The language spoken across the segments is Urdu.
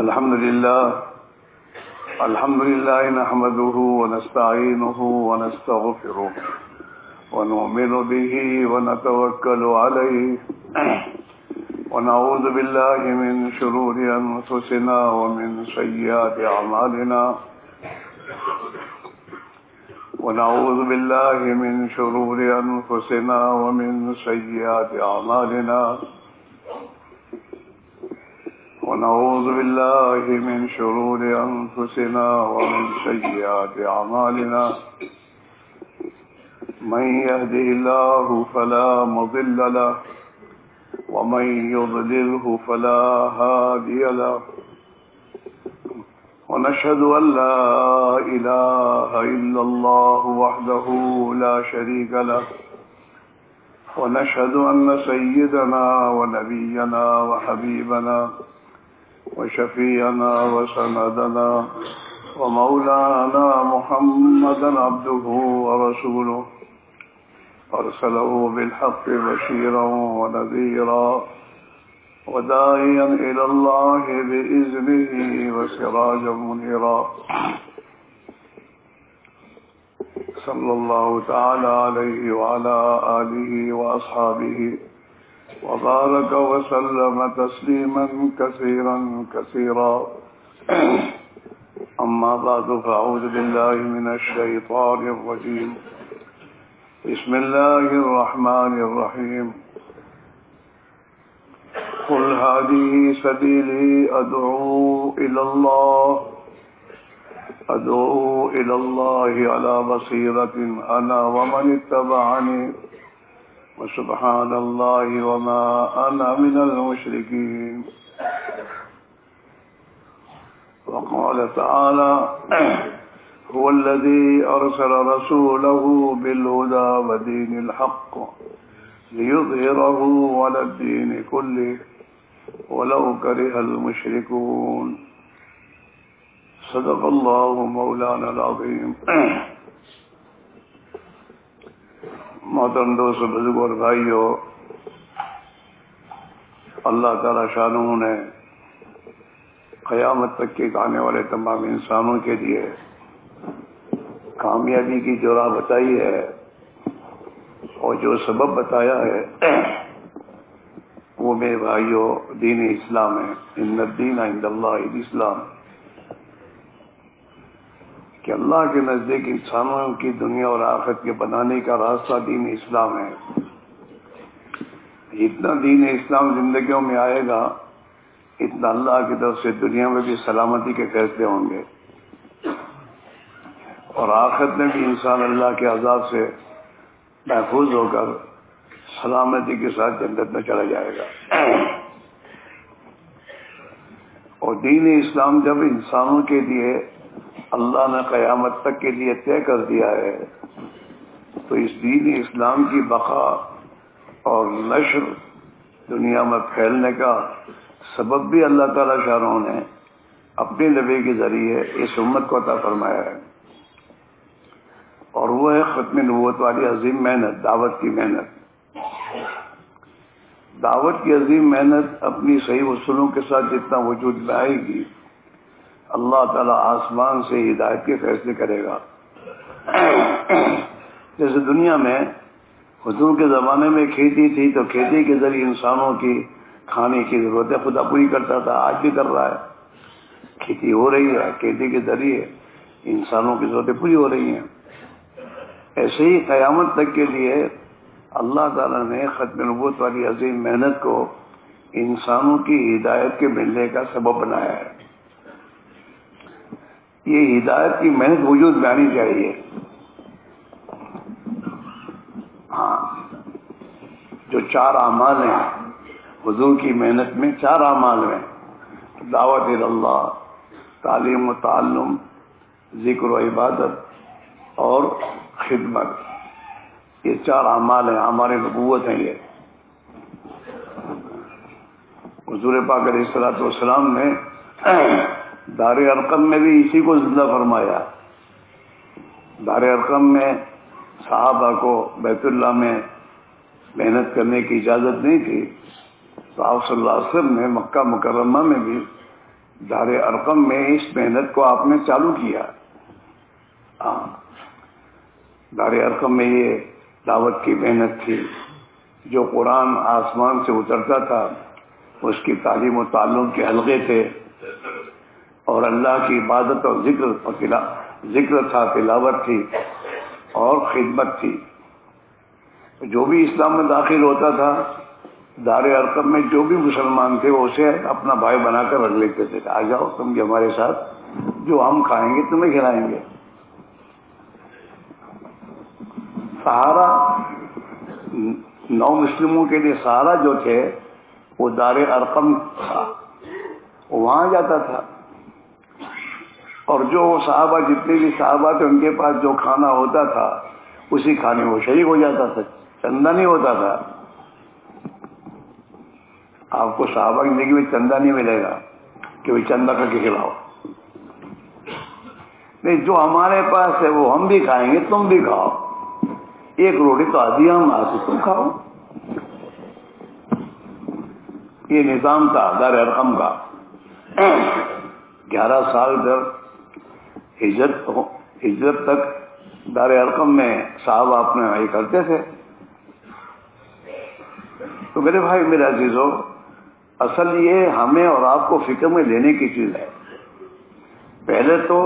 الحمد لله نحمده ونستعينه ونستغفره ونؤمن به ونتوكل عليه ونعوذ بالله من شرور أنفسنا ومن سيئات أعمالنا ونعوذ بالله من شرور أنفسنا ومن سيئات أعمالنا ونعوذ بالله من شرور أنفسنا ومن سيئات أعمالنا من يهده الله فلا مضل له ومن يضلله فلا هادي له ونشهد أن لا إله إلا الله وحده لا شريك له ونشهد أن سيدنا ونبينا وحبيبنا وشفيعنا وسندنا ومولانا محمدا عبده ورسوله أرسله بالحق بشيرا ونذيرا وداعيا إلى الله بإذنه وسراجا منيرا صلى الله تعالى عليه وعلى آله وأصحابه وبارك وسلم تسليما كثيرا كثيرا أما بعد فأعوذ بالله من الشيطان الرجيم بسم الله الرحمن الرحيم قل هذه سبيلي أدعو إلى الله على بصيرة أنا ومن اتبعني وسبحان الله وما أنا من المشركين. وقال تعالى هو الذي أرسل رسوله بالهدى ودين الحق ليظهره على الدين كله ولو كره المشركون. صدق الله مولانا العظيم. محترم دوست بزرگ اور بھائیو، اللہ تعالی شانہ نے قیامت تک کے آنے والے تمام انسانوں کے لیے کامیابی کی جو راہ بتائی ہے اور جو سبب بتایا ہے وہ میرے بھائیو دین اسلام ہے. ان الدین عند اللہ الاسلام، کہ اللہ کے نزدیک انسانوں کی دنیا اور آخرت کے بنانے کا راستہ دین اسلام ہے. جتنا دین اسلام زندگیوں میں آئے گا اتنا اللہ کی طرف سے دنیا میں بھی سلامتی کے فیصلے ہوں گے اور آخرت میں بھی انسان اللہ کے عذاب سے محفوظ ہو کر سلامتی کے ساتھ جنت میں چلا جائے گا. اور دین اسلام جب انسانوں کے لیے اللہ نے قیامت تک کے لیے طے کر دیا ہے تو اس دین اسلام کی بقا اور نشر دنیا میں پھیلنے کا سبب بھی اللہ تعالی شاہ نے اپنے نبی کے ذریعے اس امت کو عطا فرمایا ہے، اور وہ ہے ختم نبوت والی عظیم محنت، دعوت کی محنت. دعوت کی عظیم محنت اپنی صحیح اصولوں کے ساتھ جتنا وجود میں آئے گی اللہ تعالیٰ آسمان سے ہدایت کے فیصلے کرے گا. جیسے دنیا میں حضور کے زمانے میں کھیتی تھی تو کھیتی کے ذریعے انسانوں کی کھانے کی ضرورتیں خدا پوری کرتا تھا، آج بھی کر رہا ہے. کھیتی ہو رہی ہے، کھیتی کے ذریعے انسانوں کی ضرورتیں پوری ہو رہی ہیں. ایسے ہی قیامت تک کے لیے اللہ تعالیٰ نے ختم نبوت والی عظیم محنت کو انسانوں کی ہدایت کے ملنے کا سبب بنایا ہے. یہ ہدایت کی محنت وجود میں آنی چاہیے. ہاں، جو 4 اعمال ہیں حضور کی محنت میں، 4 اعمال ہیں: دعوت اللہ، تعلیم و تعلم، ذکر و عبادت اور خدمت. یہ 4 اعمال ہیں، ہمارے نبوت ہیں. یہ حضور پاک علیہ الصلوۃ والسلام نے دار ارقم میں بھی اسی کو زندہ فرمایا. دار ارقم میں صحابہ کو بیت اللہ میں محنت کرنے کی اجازت نہیں تھی تو آپ صلی اللہ علیہ وسلم نے مکہ مکرمہ میں بھی دار ارقم میں اس محنت کو آپ نے چالو کیا. دار ارقم میں یہ دعوت کی محنت تھی. جو قرآن آسمان سے اترتا تھا اس کی تعلیم و تعلم کے حلقے تھے، اور اللہ کی عبادت اور ذکر تھا، تلاوت تھی اور خدمت تھی. جو بھی اسلام میں داخل ہوتا تھا دار ارقم میں جو بھی مسلمان تھے وہ اسے اپنا بھائی بنا کر رکھ لیتے تھے. آ جاؤ تم بھی ہمارے ساتھ، جو ہم کھائیں گے تمہیں کھلائیں گے. سہارا نو مسلموں کے لیے سہارا جو تھے وہ دار ارقم تھا، وہاں جاتا تھا. اور جو صحابہ جتنے بھی صحابہ تھے ان کے پاس جو کھانا ہوتا تھا اسی کھانے میں وہ شریک ہو جاتا تھا. چندہ نہیں ہوتا تھا. آپ کو صحابہ کی زندگی میں چندہ نہیں ملے گا کہ وہ چندہ کر کے کھلاؤ. نہیں، جو ہمارے پاس ہے وہ ہم بھی کھائیں گے، تم بھی کھاؤ. ایک روٹی تو آدھی ہم آتی تم کھاؤ. یہ نظام تھا دار ارقم کا. 11 سال تک ہجرت تک دار ارقم میں صحابہ اپنے یہ کرتے تھے. تو میرے بھائی میرے عزیزو، اصل یہ ہمیں اور آپ کو فکر میں لینے کی چیز ہے. پہلے تو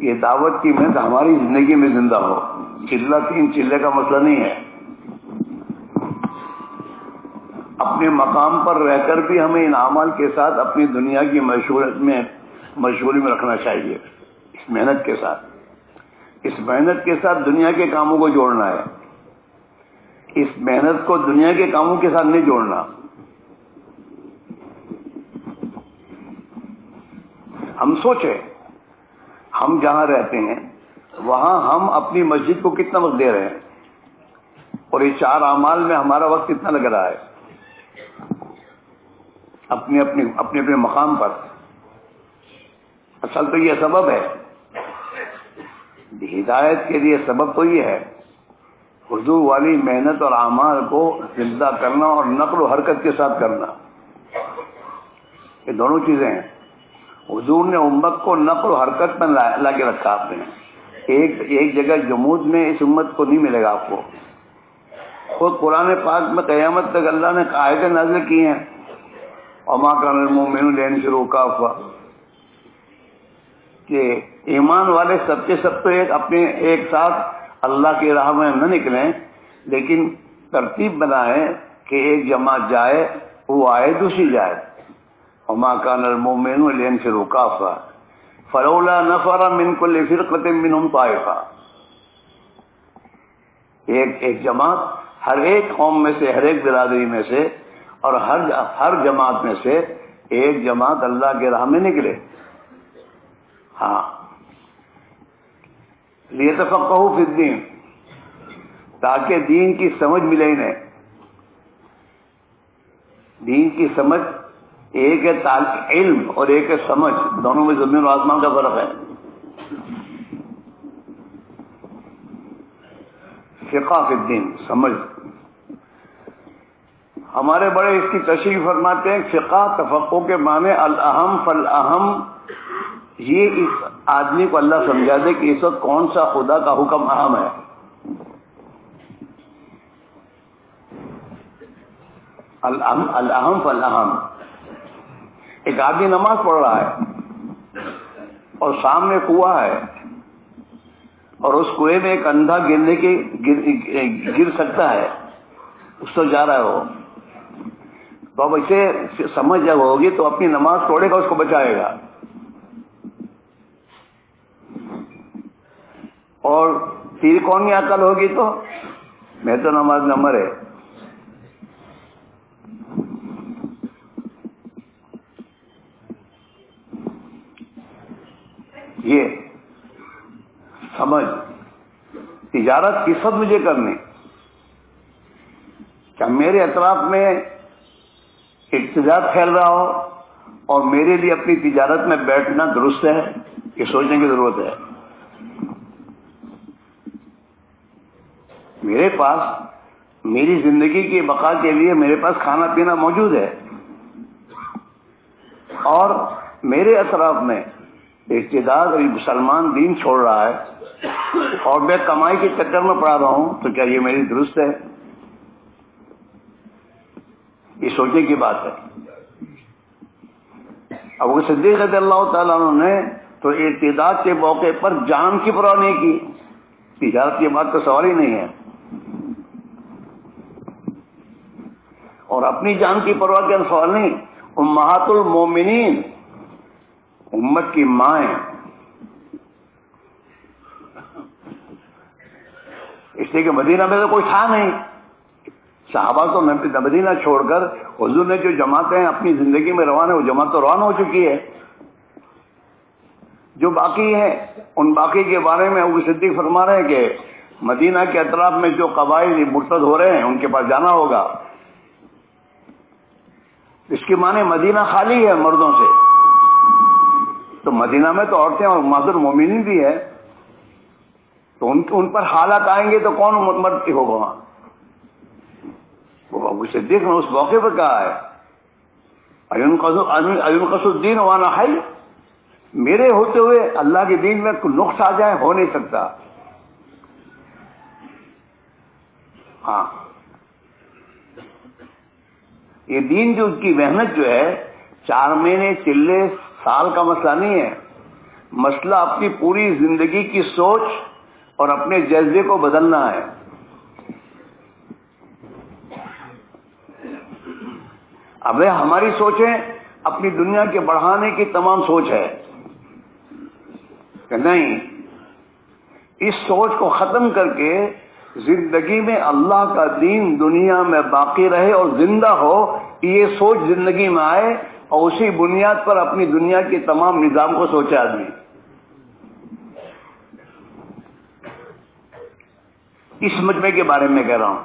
یہ دعوت کی محنت ہماری زندگی میں زندہ ہو. چلہ 3 چلے کا مسئلہ نہیں ہے. اپنے مقام پر رہ کر بھی ہمیں ان اعمال کے ساتھ اپنی دنیا کی مشغولی میں رکھنا چاہیے. اس محنت کے ساتھ دنیا کے کاموں کو جوڑنا ہے. اس محنت کو دنیا کے کاموں کے ساتھ نہیں جوڑنا. ہم سوچیں، ہم جہاں رہتے ہیں وہاں ہم اپنی مسجد کو کتنا وقت دے رہے ہیں، اور یہ 4 اعمال میں ہمارا وقت کتنا لگ رہا ہے اپنے مقام پر. اصل تو یہ سبب ہے ہدایت کے لیے. سبب تو یہ ہے حضور والی محنت اور اعمال کو زندہ کرنا اور نقل و حرکت کے ساتھ کرنا. یہ دونوں چیزیں ہیں. حضور نے امت کو نقل و حرکت میں لا کے رکھا. آپ نے ایک جگہ جمود میں اس امت کو نہیں ملے گا آپ کو. خود قرآن پاک میں قیامت تک اللہ نے آیتیں نازل کی ہیں، وما کان المؤمنون لینفروا کافہ، کہ ایمان والے سب کے سب تو ایک ساتھ اللہ کی راہ میں نہ نکلیں، لیکن ترتیب بنائیں کہ ایک جماعت جائے، وہ آئے، دوسری جائے. وما كان المؤمنون لينفروا كافة فلولا نفر من كل فرقة منهم طائفة. ایک جماعت ہر ایک قوم میں سے، ہر ایک برادری میں سے، اور ہر جماعت میں سے ایک جماعت اللہ کے راہ میں نکلے. ہاں، لیتفقهوا فی الدین، تاکہ دین کی سمجھ ملے انہیں. دین کی سمجھ ایک ہے علم اور ایک ہے سمجھ. دونوں میں زمین و آسمان کا فرق ہے. فقہ فی الدین، سمجھ. ہمارے بڑے اس کی تشریح فرماتے ہیں فقہ تفقہ کے معنی الاہم فالاہم. یہ اس آدمی کو اللہ سمجھا دے کہ اس وقت کون سا خدا کا حکم اہم ہے. الاہم فالاہم. ایک آدمی نماز پڑھ رہا ہے اور سامنے کنواں ہے، اور اس کنویں میں ایک اندھا گر سکتا ہے، اس تو جا رہا ہے وہ. تو اب اسے سمجھ جب ہوگی تو اپنی نماز توڑے گا، اس کو بچائے گا. اور تیر کون کی عقل ہوگی تو میں تو نماز نہ مرے. یہ سمجھ. تجارت کس وقت مجھے کرنی؟ کیا میرے اطراف میں اقتدار پھیل رہا ہو اور میرے لیے اپنی تجارت میں بیٹھنا درست ہے؟ یہ سوچنے کی ضرورت ہے. میرے پاس میری زندگی کی بقا کے لیے میرے پاس کھانا پینا موجود ہے، اور میرے اطراف میں ارتداد مسلمان دین چھوڑ رہا ہے اور میں کمائی کے چکر میں پڑا رہا ہوں، تو کیا یہ میری درست ہے؟ یہ سوچنے کی بات ہے۔ ابو صدیق رضی اللہ تعالیٰ عنہ نے تو ارتداد کے موقع پر جان کی پرواہ نہیں کی، تجارت کی بات تو سوال ہی نہیں ہے، اور اپنی جان کی پرواہ کا سوال نہیں۔ امہات المومنین، امت کی مائیں، اس لیے کہ مدینہ میں تو کوئی تھا نہیں، صحابہ تو مدینہ چھوڑ کر حضور نے جو جماعتیں اپنی زندگی میں روانہ، وہ جماعت تو روانہ ہو چکی ہے۔ جو باقی ہے ان باقی کے بارے میں ابو صدیق فرما رہے ہیں کہ مدینہ کے اطراف میں جو قبائل مرتد ہو رہے ہیں ان کے پاس جانا ہوگا۔ اس کی معنی مدینہ خالی ہے مردوں سے، تو مدینہ میں تو عورتیں اور معذور مومنین بھی ہے، تو ان پر حالات آئیں گے تو کون مرد ہوگا وہاں؟ وہ ابو صدیق نے اس موقع پر کہا ہے اَيُنْقَصُ الدِّينُ وَأَنَا حَيٌّ، میرے ہوتے ہوئے اللہ کے دین میں کوئی نقص آ جائے، ہو نہیں سکتا۔ ہاں، یہ دین جو کی محنت جو ہے 4 مہینے چلے سال کا مسئلہ نہیں ہے، مسئلہ اپنی پوری زندگی کی سوچ اور اپنے جذبے کو بدلنا ہے۔ اب ہماری سوچیں اپنی دنیا کے بڑھانے کی تمام سوچ ہے کہ نہیں، اس سوچ کو ختم کر کے زندگی میں اللہ کا دین دنیا میں باقی رہے اور زندہ ہو، یہ سوچ زندگی میں آئے اور اسی بنیاد پر اپنی دنیا کے تمام نظام کو سوچے آدمی۔ اس مجمع کے بارے میں کہہ رہا ہوں،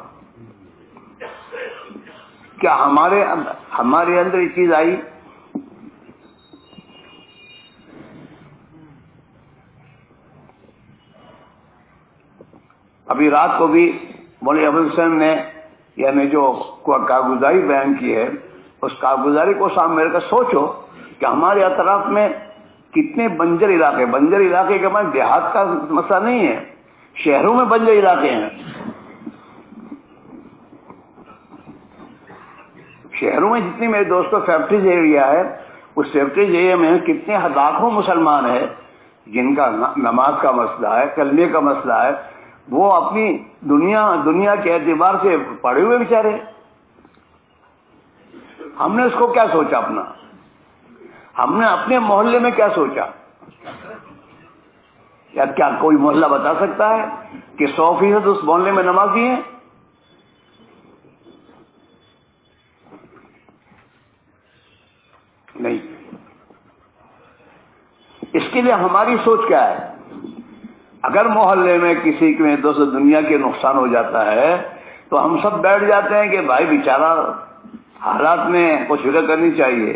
کیا ہمارے اندر یہ چیز آئی؟ ابھی رات کو بھی مولوی ابو حسین نے یعنی جو کارگزاری بیان کی ہے، اس کارگزاری کو سامنے رکھ کر سوچو کہ ہمارے اطراف میں کتنے بنجر علاقے کے بعد دیہات کا مسئلہ نہیں ہے، شہروں میں بنجر علاقے ہیں۔ شہروں میں جتنی میرے دوستوں فیکٹریز ایریا ہے، اس فیکٹریز ایریا میں کتنے لاکھوں مسلمان ہیں جن کا نماز کا مسئلہ ہے، کلمے کا مسئلہ ہے، وہ اپنی دنیا کے اعتبار سے پڑے ہوئے بیچارے۔ ہم نے اس کو کیا سوچا اپنا؟ ہم نے اپنے محلے میں کیا سوچا؟ یا کیا کوئی محلہ بتا سکتا ہے کہ 100% اس محلے میں نمازی ہیں؟ نہیں۔ اس کے لیے ہماری سوچ کیا ہے؟ اگر محلے میں کسی کے دوست دنیا کے نقصان ہو جاتا ہے تو ہم سب بیٹھ جاتے ہیں کہ بھائی بیچارہ حالات میں کچھ فکر کرنی چاہیے،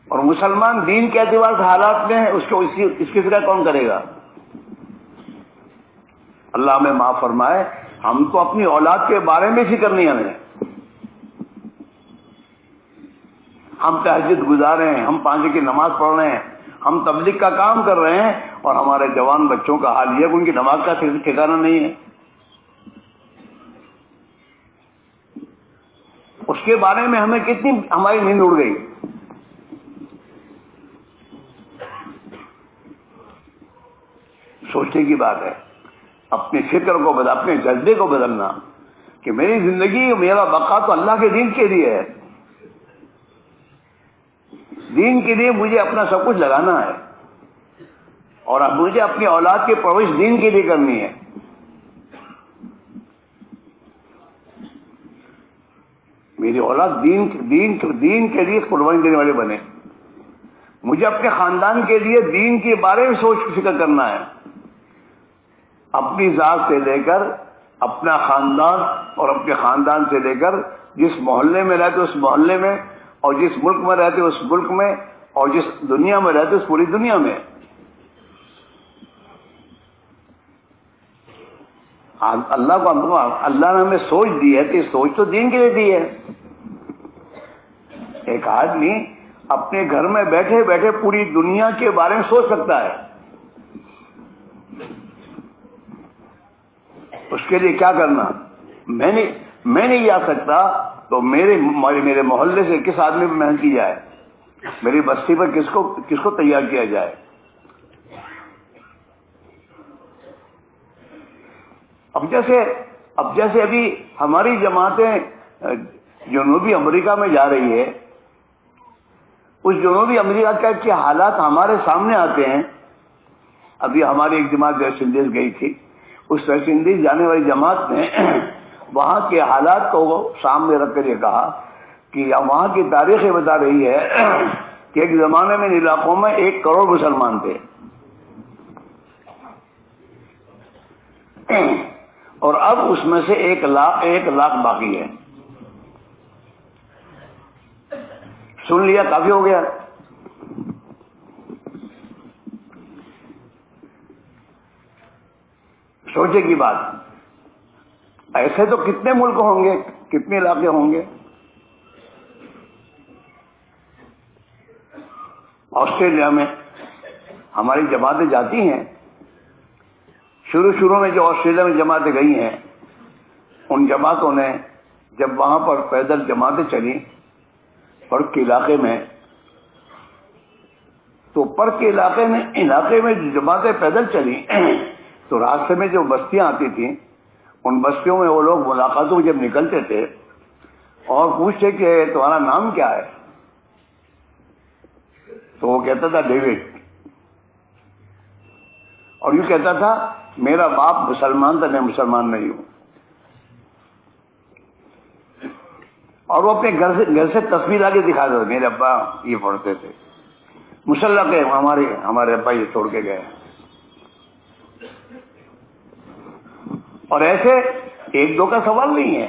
اور مسلمان دین کے اعتبار سے حالات میں اس کی فکر کون کرے گا؟ اللہ ہمیں معاف فرمائے، ہم تو اپنی اولاد کے بارے میں فکر نہیں ہمیں۔ ہم تہجد گزار رہے ہیں، ہم 5 کی نماز پڑھ رہے ہیں، ہم تبلیغ کا کام کر رہے ہیں، اور ہمارے جوان بچوں کا حال یہ کہ ان کی نماز کا ٹھکانہ نہیں ہے۔ اس کے بارے میں ہمیں کتنی ہماری نیند اڑ گئی۔ سوچنے کی بات ہے، اپنی فکر کو اپنے جذبے کو بدلنا کہ میری زندگی میرا بقا تو اللہ کے دین کے لیے ہے، دین کے لیے مجھے اپنا سب کچھ لگانا ہے، اور اب مجھے اپنی اولاد کی پرورش دین کے لیے کرنی ہے۔ میری اولاد دین کے لیے قربانی دینے والے بنے، مجھے اپنے خاندان کے لیے دین کے بارے میں سوچ فکر کرنا ہے، اپنی ذات سے لے کر اپنا خاندان، اور اپنے خاندان سے لے کر جس محلے میں رہتے اس محلے میں، اور جس ملک میں رہتے اس ملک میں، اور جس دنیا میں رہتے اس پوری دنیا میں۔ اللہ نے ہمیں سوچ دی ہے کہ سوچ تو دین کے لیے دی ہے، ایک آدمی اپنے گھر میں بیٹھے بیٹھے پوری دنیا کے بارے میں سوچ سکتا ہے. اس کے لیے کیا کرنا؟ میں نہیں آ سکتا تو میرے محلے سے کس آدمی پر محنت کی جائے, میری بستی پر کس کو تیار کیا جائے. اب جیسے ابھی ہماری جماعتیں جنوبی امریکہ میں جا رہی ہے, اس جنوبی امریکہ کے حالات ہمارے سامنے آتے ہیں. ابھی ہماری ایک جماعت ویسٹ انڈیز گئی تھی, اس ویسٹ انڈیز جانے والی جماعت نے وہاں کے حالات کو سامنے رکھ کر یہ کہا کہ وہاں کی تاریخ یہ بتا رہی ہے کہ ایک زمانے میں ان علاقوں میں 1 کروڑ مسلمان تھے, اور اب اس میں سے 1 لاکھ باقی ہے. سن لیا, کافی ہو گیا. سوچے کی بات, ایسے تو کتنے ملک ہوں گے, کتنے علاقے ہوں گے. آسٹریلیا میں ہماری جماعتیں جاتی ہیں. شروع میں جو آسٹریلیا میں جماعتیں گئی ہیں, ان جماعتوں نے جب وہاں پر پیدل جماعتیں چلی پرک کے علاقے میں, تو پرک کے علاقے میں جماعتیں پیدل چلی تو راستے میں جو بستیاں آتی تھیں, ان بستیوں میں وہ لوگ ملاقاتوں جب نکلتے تھے اور پوچھتے کہ تمہارا نام کیا ہے, تو وہ کہتا تھا ڈیوڈ, اور یوں کہتا تھا میرا باپ مسلمان تھا, میں مسلمان نہیں ہوں. اور وہ اپنے گھر سے تصویر آگے دکھا دے, میرے ابا یہ پڑھتے تھے, مسلح کے ہمارے ابا یہ چھوڑ کے گئے. اور ایسے 1-2 کا سوال نہیں ہے.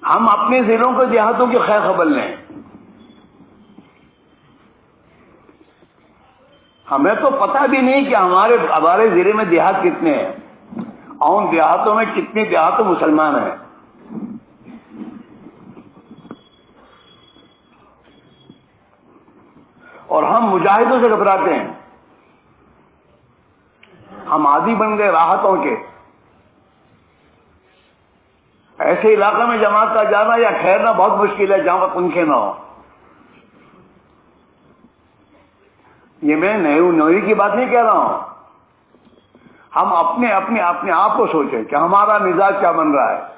ہم اپنے ضلعوں کو دیہاتوں کی خیر خبر لیں. ہمیں تو پتہ بھی نہیں کہ ہمارے ضلع میں دیہات کتنے ہیں, اور ان دیہاتوں میں کتنے دیہاتوں مسلمان ہیں. اور ہم مجاہدوں سے گھبراتے ہیں. ہم عادی بن گئے راحتوں کے. ایسے علاقے میں جماعت کا جانا یا ٹھہرنا بہت مشکل ہے جہاں پر پنکھے نہ ہو. یہ میں نوئی کی بات نہیں کہہ رہا ہوں. ہم اپنے آپ کو سوچیں کہ ہمارا مزاج کیا بن رہا ہے.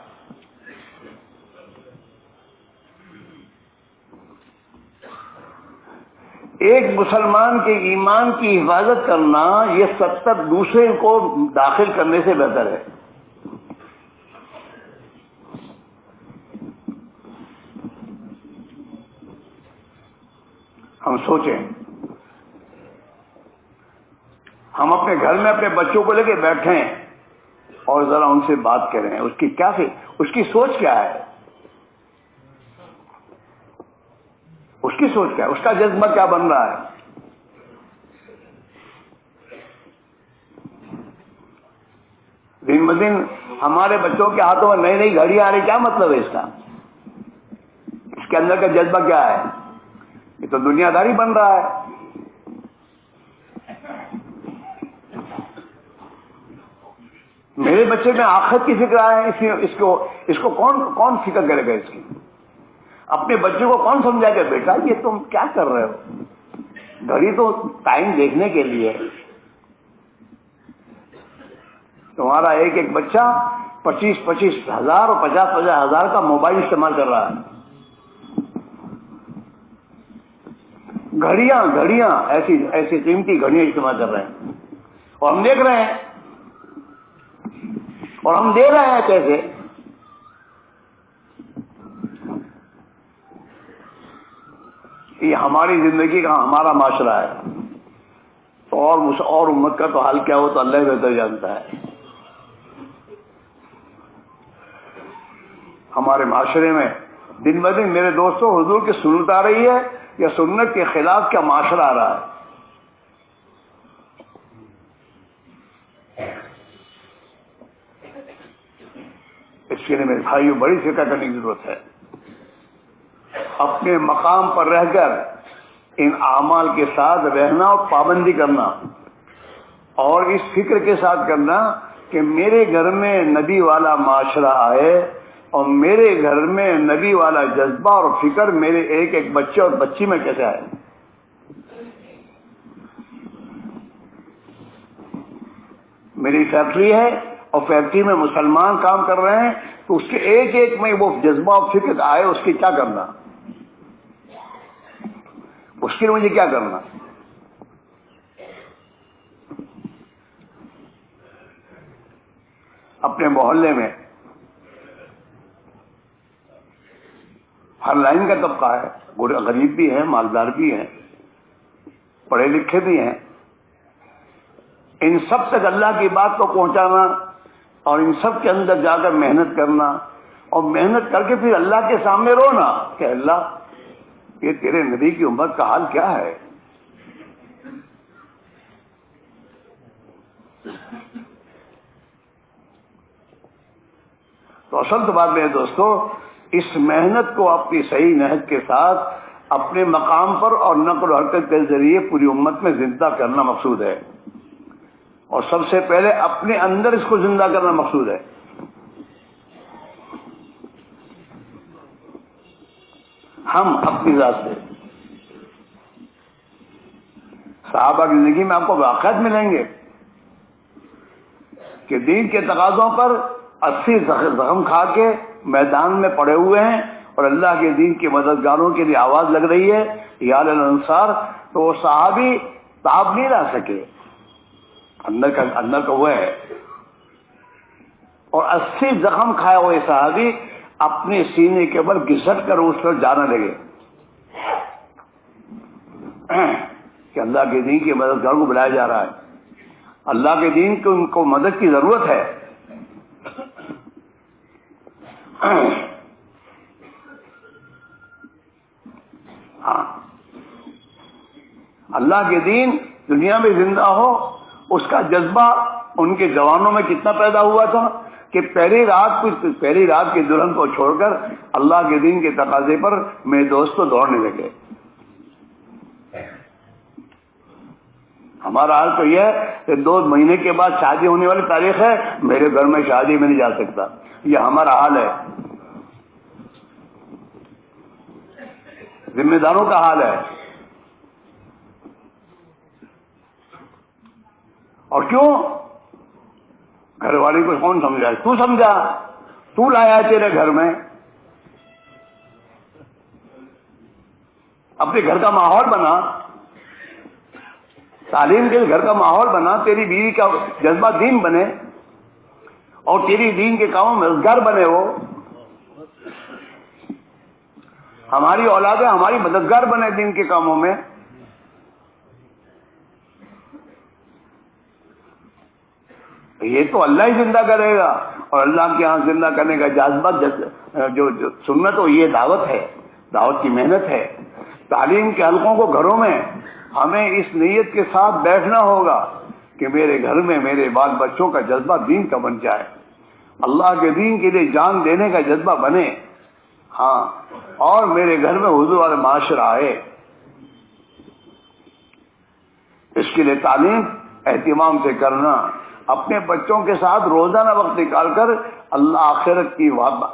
ایک مسلمان کے ایمان کی حفاظت کرنا یہ 70 دوسرے کو داخل کرنے سے بہتر ہے. ہم سوچیں, ہم اپنے گھر میں اپنے بچوں کو لے کے بیٹھیں اور ذرا ان سے بات کریں. اس کی سوچ کیا ہے, اس کی سوچ کیا ہے, اس کا جذبہ کیا بن رہا ہے. دن بدن ہمارے بچوں کے ہاتھوں میں نئی گھڑیاں آ رہی, کیا مطلب ہے اس کا؟ اس کے اندر کا جذبہ کیا ہے؟ یہ تو دنیا داری بن رہا ہے. میرے بچے میں آخرت کی فکر ہے, اس کو کون فکر کرے گا اس کی؟ اپنے بچے کو کون سمجھائے گا بیٹا یہ تم کیا کر رہے ہو؟ گھڑی تو ٹائم دیکھنے کے لیے. تمہارا ایک بچہ 25 ہزار اور 50 ہزار کا موبائل استعمال کر رہا ہے. گھڑیاں ایسی قیمتی گھڑیاں استعمال کر رہے ہیں, اور ہم دیکھ رہے ہیں اور ہم دے رہے ہیں پیسے. یہ ہماری زندگی کا ہمارا معاشرہ ہے. اور امت کا تو حال کیا ہو تو اللہ بہتر جانتا ہے. ہمارے معاشرے میں دن بدن میرے دوستوں حضور کی سنت آ رہی ہے یا سنت کے خلاف کیا معاشرہ آ رہا ہے. اس اس کے لیے میرے بھائیوں بڑی فکر کرنے کی ضرورت ہے. اپنے مقام پر رہ کر ان اعمال کے ساتھ رہنا اور پابندی کرنا، اور اس فکر کے ساتھ کرنا کہ میرے گھر میں نبی والا معاشرہ آئے اور میرے گھر میں نبی والا جذبہ اور فکر میرے ایک ایک بچے اور بچی میں کیسے آئے. میری فیکٹری ہے اور فیکٹری میں مسلمان کام کر رہے ہیں تو اس کے ایک ایک میں وہ جذبہ اور فکر آئے، اس کی کیا کرنا، اس کے لیے مجھے کیا کرنا. اپنے محلے میں ہر لائن کا طبقہ ہے، غریب بھی ہیں، مالدار بھی ہیں، پڑھے لکھے بھی ہیں. ان سب تک اللہ کی بات کو پہنچانا اور ان سب کے اندر جا کر محنت کرنا، اور محنت کر کے پھر اللہ کے سامنے رونا کہ اللہ یہ تیرے نبی کی امت کا حال کیا ہے. تو اصل تو بات میرے دوستو، اس محنت کو اپنی صحیح نہج کے ساتھ اپنے مقام پر اور نقل و حرکت کے ذریعے پوری امت میں زندہ کرنا مقصود ہے، اور سب سے پہلے اپنے اندر اس کو زندہ کرنا مقصود ہے. ہم اپنی ذات سے صحابہ کی زندگی میں آپ کو واقعات ملیں گے کہ دین کے تقاضوں پر 80 زخم کھا کے میدان میں پڑے ہوئے ہیں اور اللہ کے دین کے مددگاروں کے لیے آواز لگ رہی ہے یا الانصار، تو وہ صحابی تاب نہیں لا سکے، اندر کا وہ ہے، اور 80 زخم کھائے ہوئے صحابی اپنے سینے کے بل گھسٹ کر اس پر جانے لگے کہ اللہ کے دین کے مددگاروں کو بلایا جا رہا ہے، اللہ کے دین کو ان کو مدد کی ضرورت ہے. ہاں، اللہ کے دین دنیا میں زندہ ہو، اس کا جذبہ ان کے جوانوں میں کتنا پیدا ہوا تھا کہ پہلی رات کی دلہن کو چھوڑ کر اللہ کے دین کے تقاضے پر میرے دوست دوڑنے لگے. ہمارا حال تو یہ ہے کہ 2 مہینے کے بعد شادی ہونے والی تاریخ ہے، میرے گھر میں شادی میں نہیں جا سکتا. یہ ہمارا حال ہے، ذمہ داروں کا حال ہے. اور کیوں؟ گھر والے کو کون سمجھا؟ تو سمجھا، تو لایا تیرے گھر میں. اپنے گھر کا ماحول بنا، تعلیم کے گھر کا ماحول بنا، تیری بیوی کا جذبہ دین بنے اور تیری دین کے کاموں میں مددگار بنے. وہ ہماری اولادیں ہماری مددگار بنے دین کے کاموں میں. یہ تو اللہ ہی زندہ کرے گا، اور اللہ کے ہاں زندہ کرنے کا جذبہ جو سنت ہو، یہ دعوت ہے، دعوت کی محنت ہے. تعلیم کے حلقوں کو گھروں میں ہمیں اس نیت کے ساتھ بیٹھنا ہوگا کہ میرے گھر میں میرے بال بچوں کا جذبہ دین کا بن جائے، اللہ کے دین کے لیے جان دینے کا جذبہ بنے. ہاں، اور میرے گھر میں حضور والے معاشرہ آئے. اس کے لیے تعلیم اہتمام سے کرنا، اپنے بچوں کے ساتھ روزانہ وقت نکال کر اللہ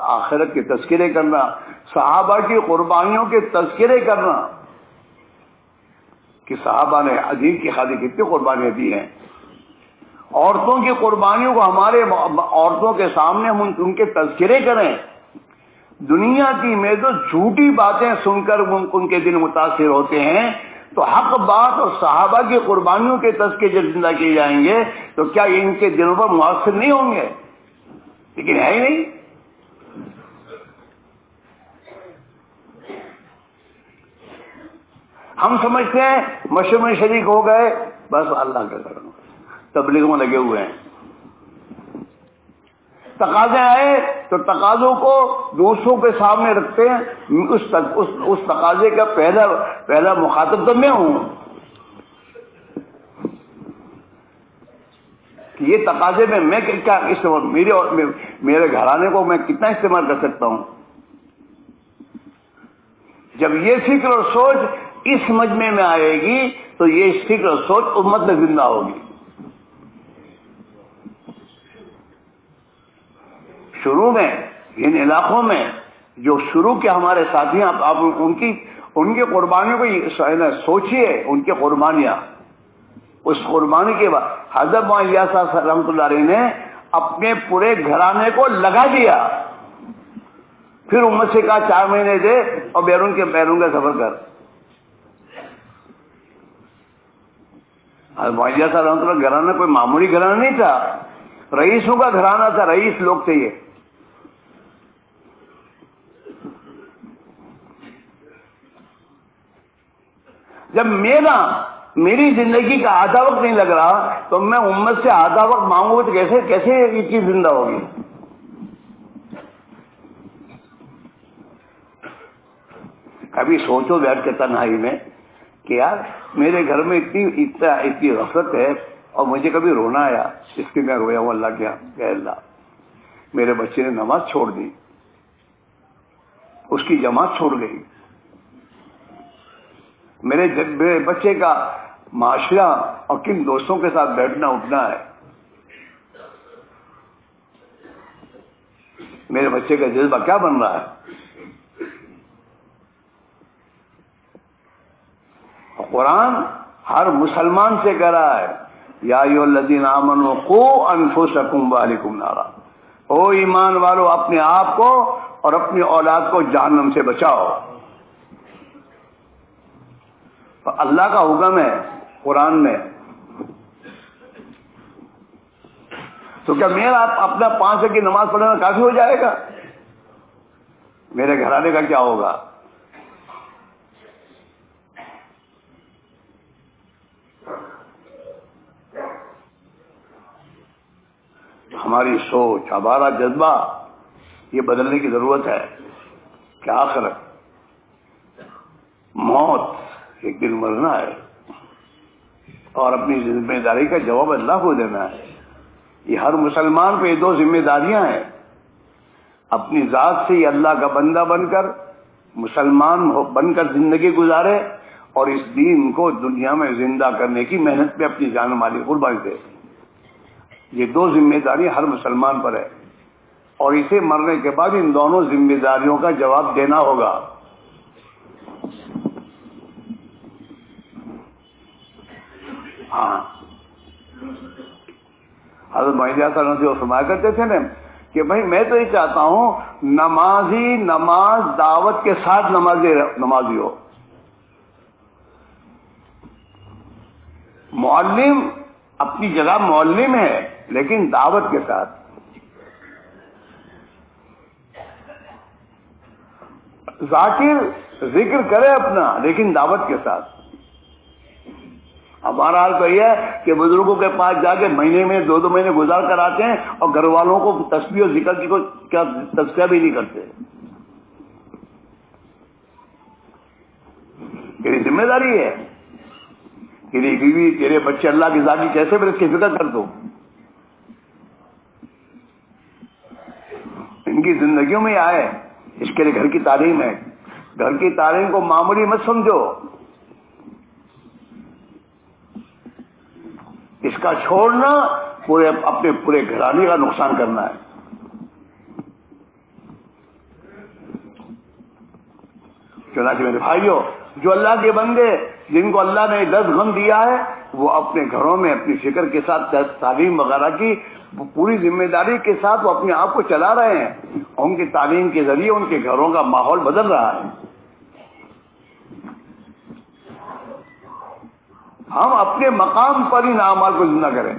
آخرت کے تذکرے کرنا، صحابہ کی قربانیوں کے تذکرے کرنا کہ صحابہ نے دین کی خاطر کتنی قربانیاں دی ہیں. عورتوں کی قربانیوں کو ہمارے عورتوں کے سامنے ہم ان کے تذکرے کریں. دنیا کی میں تو جھوٹی باتیں سن کر ان کے دل متاثر ہوتے ہیں، تو حق بات اور صحابہ کی قربانیوں کے تذکرے جب زندہ کیے جائیں گے تو کیا ان کے دلوں پر مؤثر نہیں ہوں گے؟ لیکن ہے ہی نہیں. ہم سمجھتے ہیں مشرق میں شریک ہو گئے، بس اللہ کا کرم، تبلیغ میں لگے ہوئے ہیں. تقاضے آئے تو تقاضوں کو دوسروں کے سامنے رکھتے ہیں. اس تقاضے کا پہلا مخاطب تو میں ہوں کہ یہ تقاضے میں میں کیا استعمال، میرے گھرانے کو میں کتنا استعمال کر سکتا ہوں. جب یہ فکر اور سوچ اس مجمع میں آئے گی تو یہ فکر اور سوچ امت میں زندہ ہوگی. شروع میں ان علاقوں میں جو شروع کے ہمارے ساتھی ہیں، آپ ان کی قربانیوں کو سوچیے، ان کی قربانیاں. اس قربانی کے بعد حضرت معاویہ صاحب رحمۃ اللہ علیہ نے اپنے پورے گھرانے کو لگا دیا، پھر امت سے کہا 4 مہینے دے اور بیرون کا سفر کر. حضرت معاویہ صاحب رحمۃ اللہ گھرانہ کوئی معمولی گھرانہ نہیں تھا، رئیسوں کا گھرانہ تھا، رئیس لوگ تھے یہ. جب میری زندگی کا آدھا وقت نہیں لگ رہا تو میں امت سے آدھا وقت مانگوں تو کیسے یہ چیز زندہ ہوگی؟ کبھی سوچو بیٹھ کے تنہائی میں کہ یار میرے گھر میں اتنی غفلت ہے اور مجھے کبھی رونا آیا اس کی میں رویا ہوں اللہ کیا کہ اللہ میرے بچے نے نماز چھوڑ دی، اس کی جماعت چھوڑ گئی، میرے بچے کا معاشرہ اور کن دوستوں کے ساتھ بیٹھنا اٹھنا ہے، میرے بچے کا جذبہ کیا بن رہا ہے. قرآن ہر مسلمان سے کہہ رہا ہے یا ایھا الذین آمنوا قوا انفسکم واہلکم نارا، او ایمان والو اپنے آپ کو اور اپنی اولاد کو جہنم سے بچاؤ. اللہ کا حکم ہے قرآن میں، تو کیا میرا اپنا 5 وقت کی نماز پڑھنا کافی ہو جائے گا؟ میرے گھرانے کا کیا ہوگا؟ ہماری سوچ، ہمارا جذبہ یہ بدلنے کی ضرورت ہے کہ آخر موت ایک دن مرنا ہے اور اپنی ذمہ داری کا جواب اللہ کو دینا ہے. یہ ہر مسلمان پہ 2 ذمہ داریاں ہیں، اپنی ذات سے یہ اللہ کا بندہ بن کر مسلمان بن کر زندگی گزارے اور اس دین کو دنیا میں زندہ کرنے کی محنت میں اپنی جان مالی قربانی دے. یہ 2 ذمہ داری ہر مسلمان پر ہے اور اسے مرنے کے بعد ان دونوں ذمہ داریوں کا جواب دینا ہوگا. ہاں حضرت معاویہ صاحب فرمایا کرتے تھے نا کہ بھائی میں تو یہ چاہتا ہوں نمازی نماز دعوت کے ساتھ نمازی ہو، معلم اپنی جگہ معلم ہے لیکن دعوت کے ساتھ. ذاکر ذکر کرے اپنا لیکن دعوت کے ساتھ. ہمارا حال تو یہ ہے کہ بزرگوں کے پاس جا کے مہینے میں 2 مہینے گزار کر آتے ہیں اور گھر والوں کو تسبیح اور ذکر کی کیا تذکرہ بھی نہیں کرتے. تیری ذمہ داری ہے، تیری بیوی تیرے بچے اللہ کی ذات کی کیسے بھی اس کی فکر کر دو. ان کی زندگیوں میں آئے، اس کے لیے گھر کی تعلیم ہے. گھر کی تعلیم کو معمولی مت سمجھو، اس کا چھوڑنا اپنے پورے گھرانے کا نقصان کرنا ہے. چنانچہ میرے بھائیوں، جو اللہ کے بندے جن کو اللہ نے 10 غم دیا ہے وہ اپنے گھروں میں اپنی فکر کے ساتھ تعلیم وغیرہ کی پوری ذمہ داری کے ساتھ وہ اپنے آپ کو چلا رہے ہیں. ان کی تعلیم کے ذریعے ان کے گھروں کا ماحول بدل رہا ہے. ہم اپنے مقام پر ان اعمال کو زندہ کریں،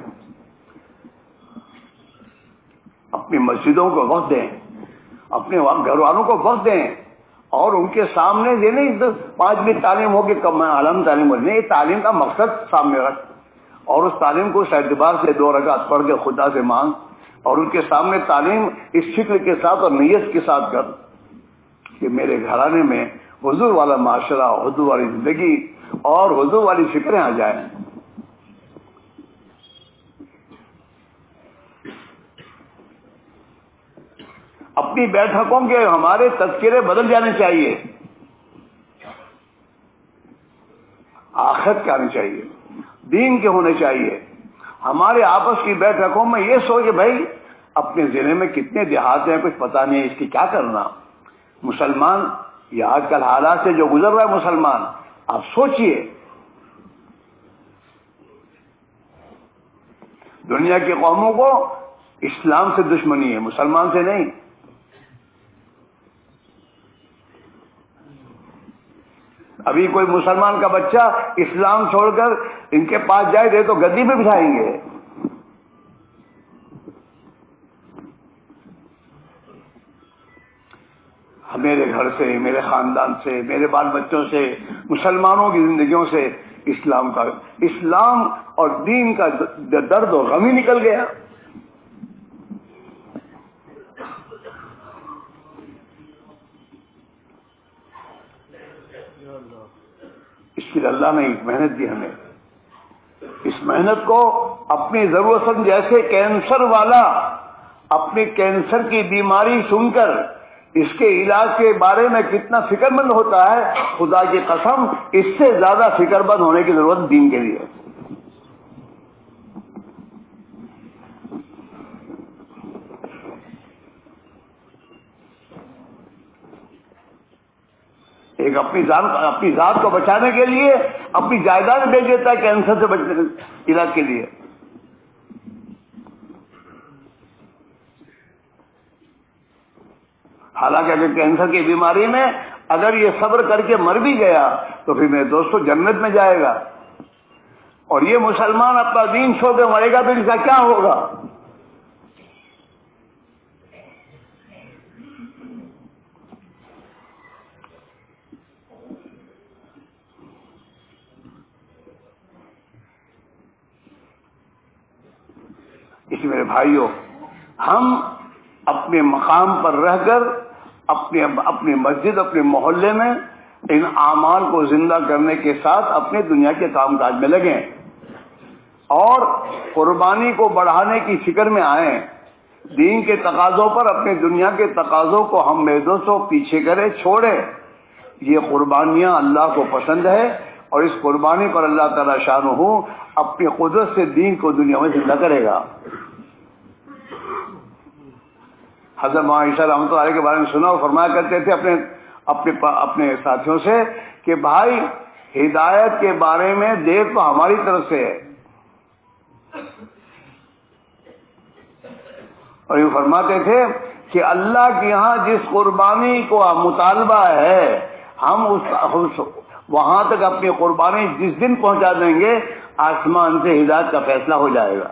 اپنی مسجدوں کو وقت دیں، اپنے گھر والوں کو وقت دیں اور ان کے سامنے یہ نہیں 5 منٹ تعلیم ہوگی کب میں عالم تعلیم ہو نہیں، تعلیم کا مقصد سامنے رکھ اور اس تعلیم کو اس اعتبار سے 2 رکعت پڑھ کے خدا سے مانگ اور ان کے سامنے تعلیم اس فکر کے ساتھ اور نیت کے ساتھ کر کہ میرے گھرانے میں حضور والا معاشرہ، حضور والی زندگی اور حضور والی فکریں آ جائیں. اپنی بیٹھکوں کے ہمارے تذکرے بدل جانے چاہیے، آخرت کے آنے چاہیے، دین کے ہونے چاہیے۔ ہمارے آپس کی بیٹھکوں میں یہ سوچ کہ بھائی اپنے ضلع میں کتنے دیہات ہیں، کچھ پتہ نہیں اس کی کیا کرنا۔ مسلمان یہ آج کل حالات سے جو گزر رہا ہے مسلمان، آپ سوچئے، دنیا کی قوموں کو اسلام سے دشمنی ہے، مسلمان سے نہیں۔ ابھی کوئی مسلمان کا بچہ اسلام چھوڑ کر ان کے پاس جائے دے تو گدی پہ بٹھائیں گے۔ میرے گھر سے، میرے خاندان سے، میرے بال بچوں سے، مسلمانوں کی زندگیوں سے اسلام اور دین کا درد و غم ہی نکل گیا۔ اس کے لیے اللہ نے ایک محنت دی ہمیں، اس محنت کو اپنی ضرورت سمجھ، جیسے کینسر والا اپنی کینسر کی بیماری سن کر اس کے علاج کے بارے میں کتنا فکر مند ہوتا ہے، خدا کی قسم اس سے زیادہ فکر مند ہونے کی ضرورت دین کے لیے۔ ایک اپنی ذات کو بچانے کے لیے اپنی جائیداد بیچ دیتا ہے کینسر سے بچنے علاج کے لیے۔ حالانکہ اگر کینسر کی بیماری میں اگر یہ صبر کر کے مر بھی گیا تو پھر میرے دوستو جنت میں جائے گا، اور یہ مسلمان اپنا دین چھوڑ کے مرے گا تو اس کا کیا ہوگا؟ اس میرے بھائیوں، ہم اپنے مقام پر رہ کر اپنی مسجد، اپنے محلے میں ان اعمال کو زندہ کرنے کے ساتھ اپنے دنیا کے کام کاج میں لگیں اور قربانی کو بڑھانے کی فکر میں آئیں۔ دین کے تقاضوں پر اپنے دنیا کے تقاضوں کو ہم میرے دوستوں پیچھے کریں، چھوڑیں۔ یہ قربانیاں اللہ کو پسند ہے، اور اس قربانی پر اللہ تعالی شانہ اپنی قدرت سے دین کو دنیا میں زندہ کرے گا۔ حضرت عائشہ رحمۃ اللہ علیہ کے بارے میں سنا اور فرمایا کرتے تھے اپنے ساتھیوں سے کہ بھائی ہدایت کے بارے میں دیر تو ہماری طرف سے ہے، اور یہ فرماتے تھے کہ اللہ کے یہاں جس قربانی کو مطالبہ ہے ہم وہاں تک اپنی قربانی جس دن پہنچا دیں گے آسمان سے ہدایت کا فیصلہ ہو جائے گا۔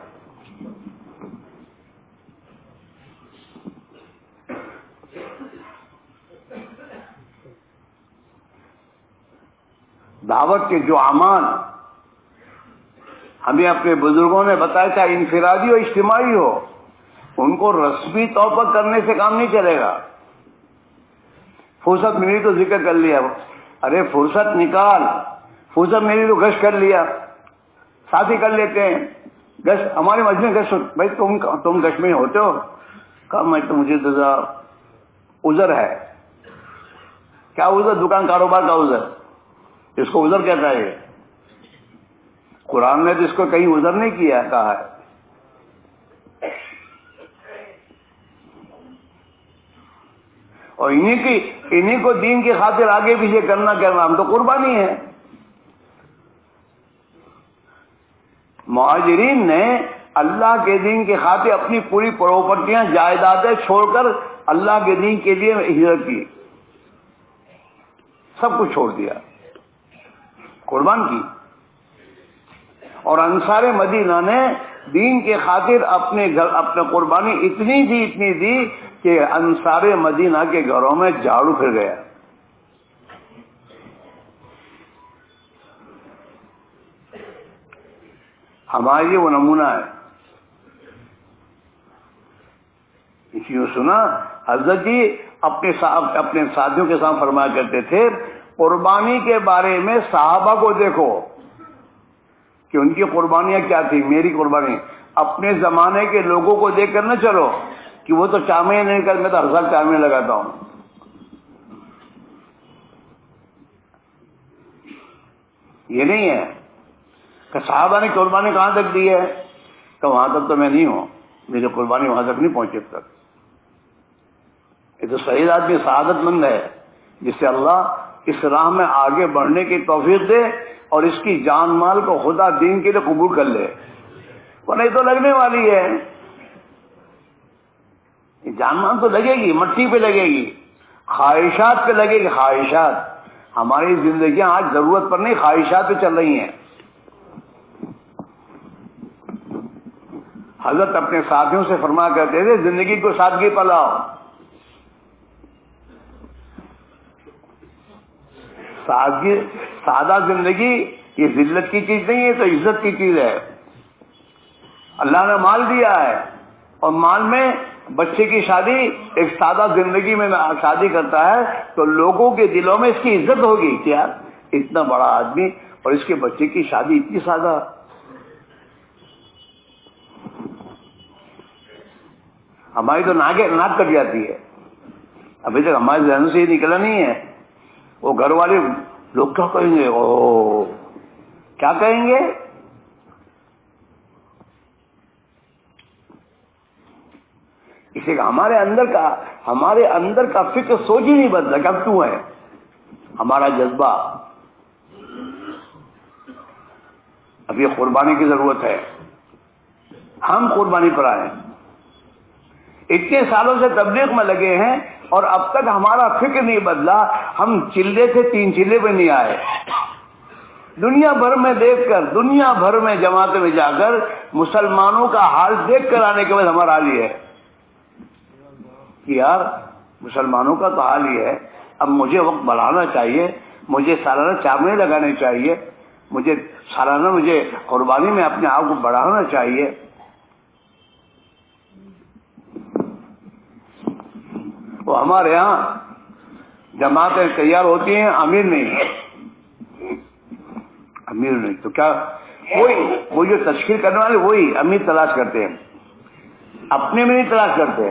دعوت کے جو اعمال ہمیں اپنے بزرگوں نے بتایا، چاہے انفرادی ہو اجتماعی ہو، ان کو رسمی طور پر کرنے سے کام نہیں چلے گا۔ فرصت ملی تو ذکر کر لیا، ارے فرصت نکال، فرصت ملی تو گشت کر لیا، ساتھ ہی کر لیتے ہیں گشت، ہماری مسجد میں گشت، بھائی تم گشت میں ہوتے ہو؟ کہا میں تو مجھے تو عذر ہے۔ کیا عذر؟ دکان کاروبار کا عذر، اس کو عذر کہتا ہے۔ قرآن نے تو اس کو کہیں عذر نہیں کیا، کہا ہے اور انہی کو دین کی خاطر آگے پیچھے کرنا ہم تو قربانی ہے۔ مہاجرین نے اللہ کے دین کی خاطر اپنی پوری پراپرٹیاں جائیدادیں چھوڑ کر اللہ کے دین کے لیے ہجرت کی، سب کچھ چھوڑ دیا، قربان کی۔ اور انصار مدینہ نے دین کے خاطر اپنے قربانی اتنی دی کہ انصار مدینہ کے گھروں میں جھاڑو پھر گیا۔ ہمارے لیے وہ نمونہ ہے۔ اسی کو سنا حضرت جی اپنے ساتھیوں کے ساتھ فرمایا کرتے تھے، قربانی کے بارے میں صحابہ کو دیکھو کہ ان کی قربانیاں کیا تھی، میری قربانی۔ اپنے زمانے کے لوگوں کو دیکھ کر نہ چلو کہ وہ تو 4 مہینے نہیں کر، میں تو ہر سال 4 مہینے لگاتا ہوں. یہ نہیں ہے کہ صحابہ نے قربانی کہاں تک دی ہے، کہ وہاں تک تو میں نہیں ہوں، میری قربانی وہاں تک نہیں پہنچے تک. یہ تو شہید آدمی سعادت مند ہے جس سے اللہ اس راہ میں آگے بڑھنے کی توفیق دے اور اس کی جان مال کو خدا دین کے لیے قبول کر لے. وہ نہیں تو لگنے والی ہے، جان مال تو لگے گی، مٹی پہ لگے گی، خواہشات پہ لگے گی. خواہشات، ہماری زندگیاں آج ضرورت پر نہیں خواہشات پہ چل رہی ہیں. حضرت اپنے ساتھیوں سے فرمایا کرتے تھے زندگی کو سادگی پر لاؤ. سادہ زندگی یہ ذلت کی چیز نہیں ہے، تو عزت کی چیز ہے. اللہ نے مال دیا ہے اور مال میں بچے کی شادی ایک سادہ زندگی میں شادی کرتا ہے تو لوگوں کے دلوں میں اس کی عزت ہوگی کہ یار اتنا بڑا آدمی اور اس کے بچے کی شادی اتنی سادہ. ہماری تو ناک کٹ جاتی ہے، ابھی تک ہمارے ذہن سے یہ نکلا نہیں ہے. وہ گھر والے لوگ کیا کہیں گے، او کیا کہیں گے. اسے ہمارے اندر کا فکر سوچ ہی نہیں بدلا کہ اب کیوں ہے. ہمارا جذبہ اب یہ قربانی کی ضرورت ہے. ہم قربانی پر آئے، اتنے سالوں سے تبلیغ میں لگے ہیں اور اب تک ہمارا فکر نہیں بدلا. ہم چلے سے 3 چلے پہ نہیں آئے. دنیا بھر میں دیکھ کر، دنیا بھر میں جماعتوں میں جا کر مسلمانوں کا حال دیکھ کر آنے کے بعد ہمارا حال یہ ہے کہ یار مسلمانوں کا تو حال یہ ہے. اب مجھے وقت بڑھانا چاہیے، مجھے سالانہ 4 مہینے لگانے چاہیے، مجھے سالانہ قربانی میں اپنے آپ کو بڑھانا چاہیے. وہ ہمارے ہاں جماعتیں تیار ہوتی ہیں، امیر نہیں تو کیا وہ جو تشکیل کرنے والے وہی امیر تلاش کرتے ہیں، اپنے میں نہیں تلاش کرتے.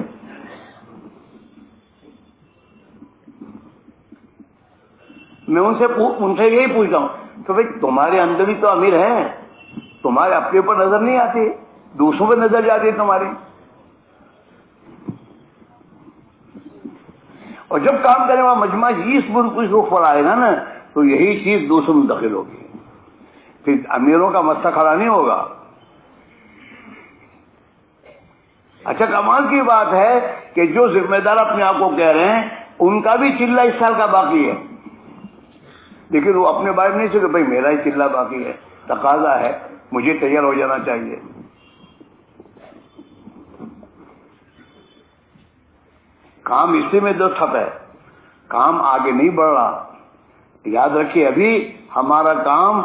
میں ان سے یہی پوچھتا ہوں تو بھائی تمہارے اندر بھی تو امیر ہے، تمہارے اپنے اوپر نظر نہیں آتی، دوسروں پہ نظر جاتی ہے تمہاری. اور جب کام کرنے والا مجمع اس رخ پر آئے گا نا تو یہی چیز دوسروں میں داخل ہوگی، پھر امیروں کا مسئلہ کھڑا نہیں ہوگا. اچھا کمال کی بات ہے کہ جو ذمہ دار اپنے آپ کو کہہ رہے ہیں ان کا بھی چلہ اس سال کا باقی ہے، لیکن وہ اپنے بارے میں نہیں سکتے بھائی میرا ہی چلہ باقی ہے، تقاضا ہے، مجھے تیار ہو جانا چاہیے. کام اسی میں تو ٹھپ ہے، کام آگے نہیں بڑھ رہا. یاد رکھیے ابھی ہمارا کام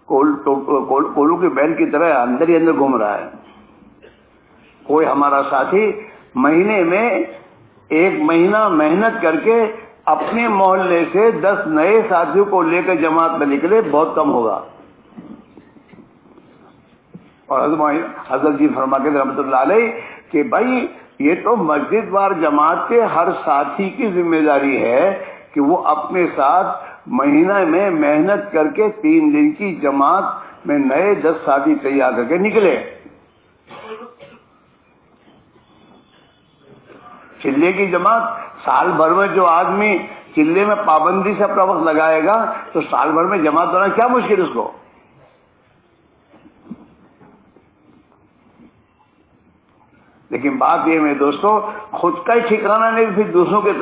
کولو کی بیل کی طرح اندر ہی اندر گھوم رہا ہے. کوئی ہمارا ساتھی مہینے میں 1 مہینہ محنت کر کے اپنے محلے سے 10 نئے ساتھیوں کو لے کر جماعت میں نکلے، بہت کم ہوگا. اور حضرت جی فرما کے رحمۃ اللہ علیہ کہ بھائی یہ تو مسجد وار جماعت کے ہر ساتھی کی ذمہ داری ہے کہ وہ اپنے ساتھ مہینہ میں محنت کر کے 3 دن کی جماعت میں نئے 10 ساتھی تیار کر کے نکلے. چلے کی جماعت سال بھر میں جو آدمی چلے میں پابندی سے اپنا وقت لگائے گا تو سال بھر میں جماعت ہونا کیا مشکل اس کو. لیکن بات یہ میں دوستو خود کا ہی ٹھکانا نہیں، پھر دوسروں کے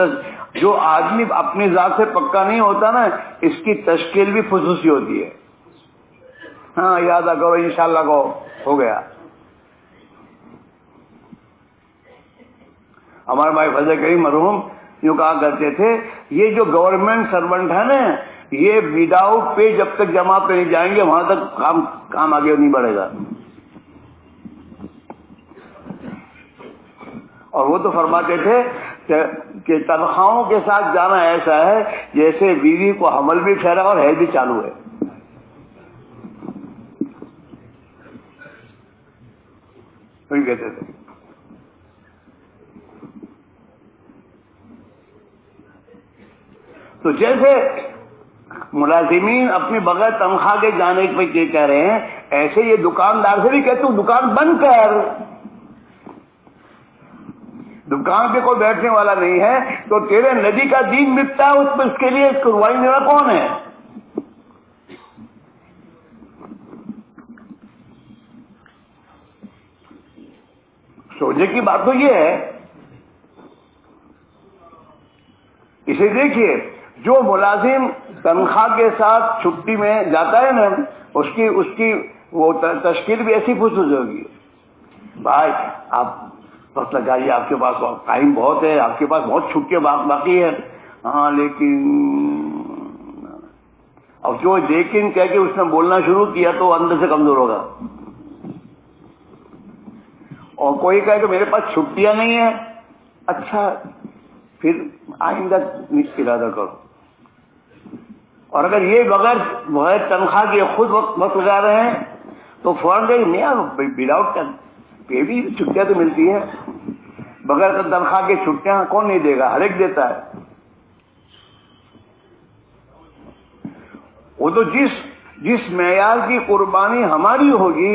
جو آدمی اپنی ذات سے پکا نہیں ہوتا نا اس کی تشکیل بھی خصوصی ہوتی ہے. ہاں یاد کرو انشاءاللہ کو ہو گیا. ہمارے بھائی فضل کریم مرحوم یوں کہا کرتے تھے یہ جو گورنمنٹ سرونٹ ہے نا یہ وداؤٹ پے جب تک جماعت پہ نہیں جائیں گے وہاں تک کام آگے نہیں بڑھے گا. اور وہ تو فرماتے تھے کہ تنخواہوں کے ساتھ جانا ایسا ہے جیسے بیوی کو حمل بھی ٹھہرا اور حیض بھی چالو ہے. وہی کہتے تھے. تو جیسے ملازمین اپنے بغیر تنخواہ کے جانے پہ یہ کہہ رہے ہیں، ایسے یہ دکاندار سے بھی کہتے دکان بند کر، دکان پہ کوئی بیٹھنے والا نہیں ہے تو تیرے نبی کا دین مٹتا ہے، اس کے لیے قربانی دینا کون ہے؟ سوچنے کی بات تو یہ ہے. اسے دیکھیے، جو ملازم تنخواہ کے ساتھ چھٹی میں جاتا ہے نا، اس کی وہ تشکیل بھی ایسی فسوس ہوگی. بھائی آپ وقت لگائیے، آپ کے پاس ٹائم بہت ہے، آپ کے پاس بہت چھٹیاں باقی ہے. ہاں لیکن اب جو لیکن کہہ کے اس نے بولنا شروع کیا تو اندر سے کمزور ہوگا. اور کوئی کہے کہ میرے پاس چھٹیاں نہیں ہیں، اچھا پھر آئندہ ارادہ کرو. اور اگر یہ بغیر تنخواہ کے خود وقت لگا رہے ہیں تو فوراً کہ نہیں وداؤٹ پے بھی چھٹیاں تو ملتی ہیں، بغیر تنخواہ کے چھٹیاں کون نہیں دے گا؟ ہر ایک دیتا ہے. وہ تو جس معیار کی قربانی ہماری ہوگی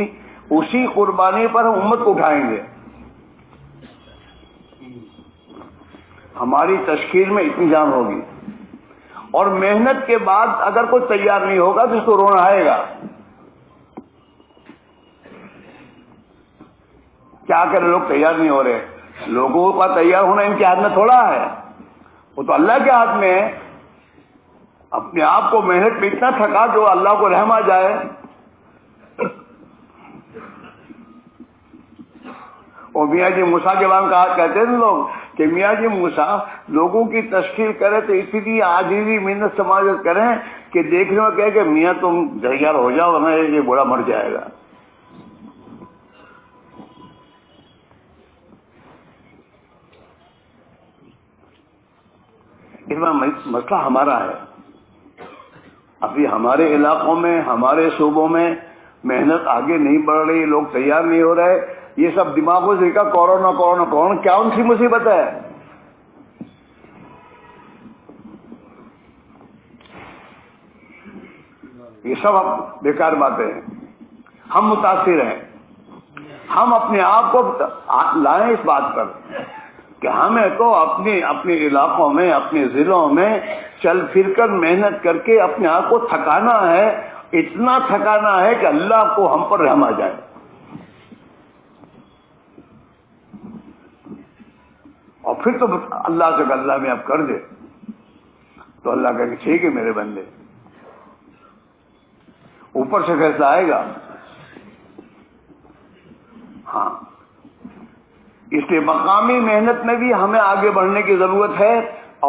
اسی قربانی پر ہم امت کو اٹھائیں گے. ہماری تشکیل میں اتنی جان ہوگی، اور محنت کے بعد اگر کوئی تیار نہیں ہوگا تو اس کو رونا آئے گا. کیا کرے، لوگ تیار نہیں ہو رہے. لوگوں کا تیار ہونا ان کے ہاتھ میں تھوڑا ہے، وہ تو اللہ کے ہاتھ میں ہے. اپنے آپ کو محنت میں اتنا تھکا جو اللہ کو رحم آ جائے. اور میاں جی موسیٰ کے بعد کہتے ہیں لوگ کہ میاں جی موسیٰ لوگوں کی تشکیل کرے تو اسی لیے عاجزی محنت سماجت کریں کہ دیکھنے میں کہے کہ میاں تم تیار ہو جاؤ ورنہ یہ بوڑھا مر جائے گا. اس میں مسئلہ ہمارا ہے. ابھی ہمارے علاقوں میں، ہمارے صوبوں میں محنت آگے نہیں بڑھ رہی، لوگ تیار نہیں ہو رہے. یہ سب دماغوں سے کہا کورونا کیا ان سی مصیبت ہے؟ یہ سب بیکار باتیں ہیں. ہم متاثر ہیں. ہم اپنے آپ کو لائیں اس بات پر کہ ہمیں تو اپنے علاقوں میں، اپنے ضلعوں میں چل پھر کر محنت کر کے اپنے آپ کو تھکانا ہے. اتنا تھکانا ہے کہ اللہ کو ہم پر رحم آ جائے. اور پھر تو اللہ سے اللہ میں اب کر دے تو اللہ کہے کہ ٹھیک ہے میرے بندے. اوپر سے فیصلہ آئے گا. ہاں، اس لیے مقامی محنت میں بھی ہمیں آگے بڑھنے کی ضرورت ہے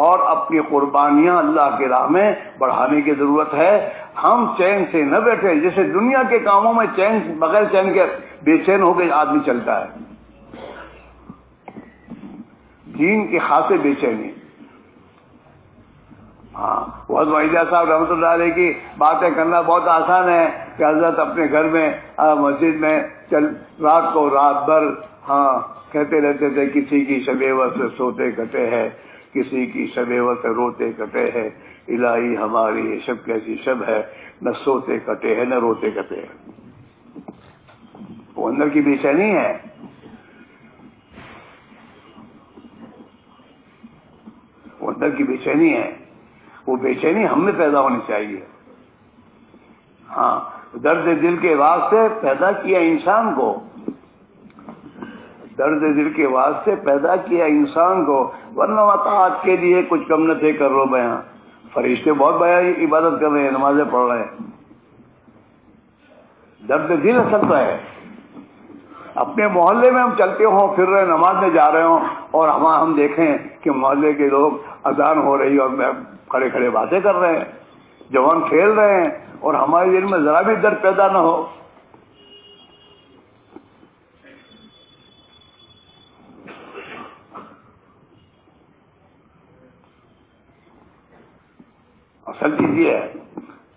اور اپنی قربانیاں اللہ کی راہ میں بڑھانے کی ضرورت ہے. ہم چین سے نہ بیٹھے. جیسے دنیا کے کاموں میں بغیر چین کے بے چین ہو کے آدمی چلتا ہے، دین کی خاصے بے چینی. ہاں، بہت وحیدہ صاحب رحمۃ اللہ علیہ کی باتیں کرنا بہت آسان ہے کہ حضرت اپنے گھر میں مسجد میں رات بھر کہتے رہتے تھے کسی کی شب سے سوتے کٹے ہے، کسی کی شب سے روتے کٹے ہے. الہی ہماری یہ شب کیسی شب ہے، نہ سوتے کٹے ہیں نہ روتے کٹے ہیں. وہ اندر کی بے چینی ہے. وہ اندر کی بے چینی ہے. وہ بے چینی ہم میں پیدا ہونی چاہیے. ہاں، درد دل کے واسطے پیدا کیا انسان کو، درد دل کے واسطے پیدا کیا انسان کو، ورنہ مطاعت کے لیے کچھ کم نہ تھے کر رو بیاں. فرشتے بہت بیاں عبادت کر رہے ہیں، نمازیں پڑھ رہے ہیں. درد دل اصل تو ہے. اپنے محلے میں ہم چلتے ہوں، پھر رہے، نماز میں جا رہے ہوں اور ہم دیکھیں کہ محلے کے لوگ اذان ہو رہی اور کھڑے کھڑے باتیں کر رہے ہیں، جوان کھیل رہے ہیں، اور ہمارے دل میں ذرا بھی درد پیدا نہ ہو. اصل چیز یہ ہے.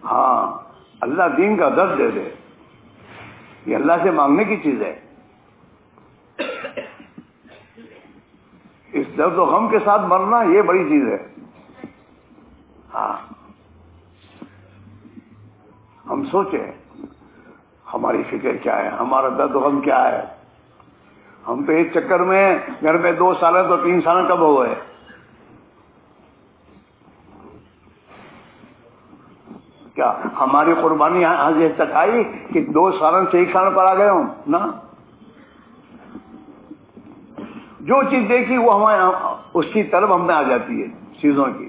ہاں، اللہ دین کا درد دے دے، یہ اللہ سے مانگنے کی چیز ہے. اس درد و غم کے ساتھ مرنا یہ بڑی چیز ہے. ہاں، ہم سوچیں ہماری فکر کیا ہے، ہمارا درد و غم کیا ہے. ہم تو ایک چکر میں گھر میں 2 سال تو 3 سال کب ہو گئے. کیا ہماری قربانی حاضر تک آئی کہ 2 سال سے 1 سال پر آ گئے ہوں؟ نا، جو چیز دیکھی وہ ہمارے اس کی طرف ہم میں آ جاتی ہے چیزوں کی.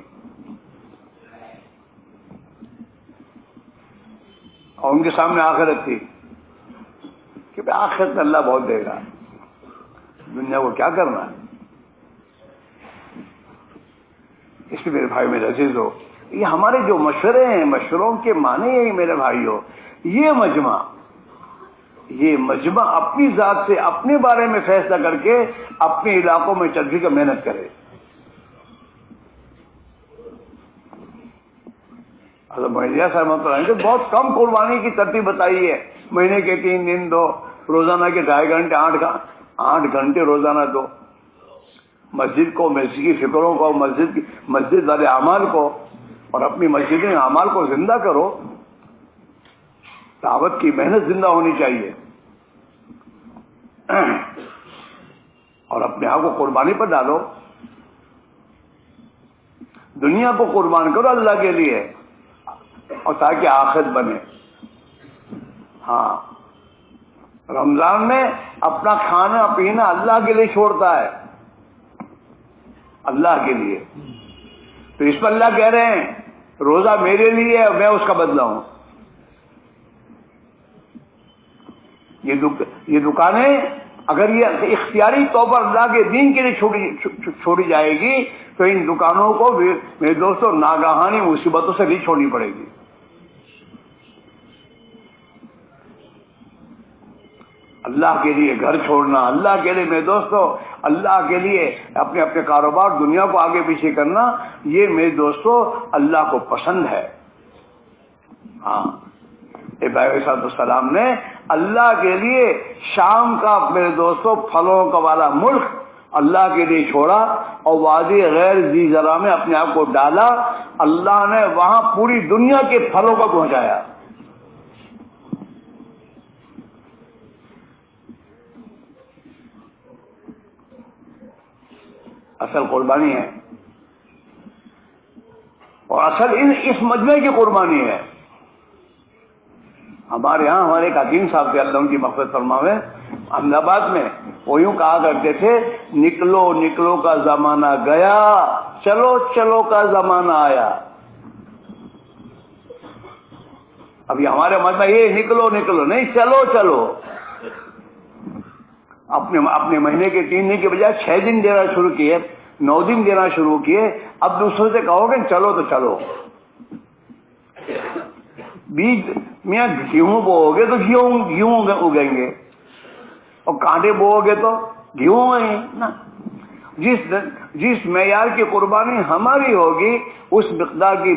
اور ان کے سامنے آخرت تھی کہ آخرت میں اللہ بہت دے گا، دنیا کو کیا کرنا ہے. اس لیے میرے بھائی میرے عزیز ہو، یہ ہمارے جو مشورے ہیں، مشوروں کے معنی یہی میرے بھائی ہو، یہ مجمع اپنی ذات سے اپنے بارے میں فیصلہ کر کے اپنے علاقوں میں چل کر محنت کرے. حضرت معیدیہ صاحب نے بہت کم قربانی کی ترتیب بتائی ہے. مہینے کے 3 دن دو، روزانہ کے 2.5 گھنٹے 8 گھنٹے روزانہ دو. مسجد کو، مسجد کی فکروں کو، مسجد والے اعمال کو اور اپنی مسجد میں اعمال کو زندہ کرو. دعوت کی محنت زندہ ہونی چاہیے اور اپنے آپ کو قربانی پر ڈالو. دنیا کو قربان کرو اللہ کے لیے اور تاکہ آخرت بنے. ہاں، رمضان میں اپنا کھانا پینا اللہ کے لیے چھوڑتا ہے، اللہ کے لیے. تو اس پر اللہ کہہ رہے ہیں روزہ میرے لیے ہے، میں اس کا بدلہ ہوں. یہ دکانیں اگر یہ اختیاری طور پر اللہ کے دین کے لیے چھوڑی جائے گی تو ان دکانوں کو میرے دوستوں ناگہانی مصیبتوں سے نہیں چھوڑنی پڑے گی. اللہ کے لیے گھر چھوڑنا، اللہ کے لیے میرے دوستوں، اللہ کے لیے اپنے اپنے کاروبار دنیا کو آگے پیچھے کرنا، یہ میرے دوستوں اللہ کو پسند ہے. ہاں، ابراہیم علیہ السلام نے اللہ کے لیے شام کا میرے دوستوں پھلوں کا والا ملک اللہ کے لیے چھوڑا اور وادی غیر ذی زرع میں اپنے آپ کو ڈالا. اللہ نے وہاں پوری دنیا کے پھلوں کو پہنچایا. اصل قربانی ہے اور اصل اس مجمع کی قربانی ہے. ہمارے یہاں ہمارے ایک حکیم صاحب تھے، اللہ ان کی مغفرت فرماوے، احمد آباد میں، وہ یوں کہا کرتے تھے نکلو نکلو کا زمانہ گیا، چلو چلو کا زمانہ آیا. ابھی ہمارے مجمع یہ نکلو نکلو نہیں، چلو چلو. اپنے مہینے کے 3 دن کے بجائے 6 دن دینا شروع کیے، 9 دن دینا شروع کیے. اب دوسروں سے کہو گے چلو تو چلو. بیج میاں گیہوں بو گے تو گیہوں اگیں گے اور کانٹے بو گے تو گیہوں آئیں نا. جس معیار کی قربانی ہماری ہوگی اس مقدار کی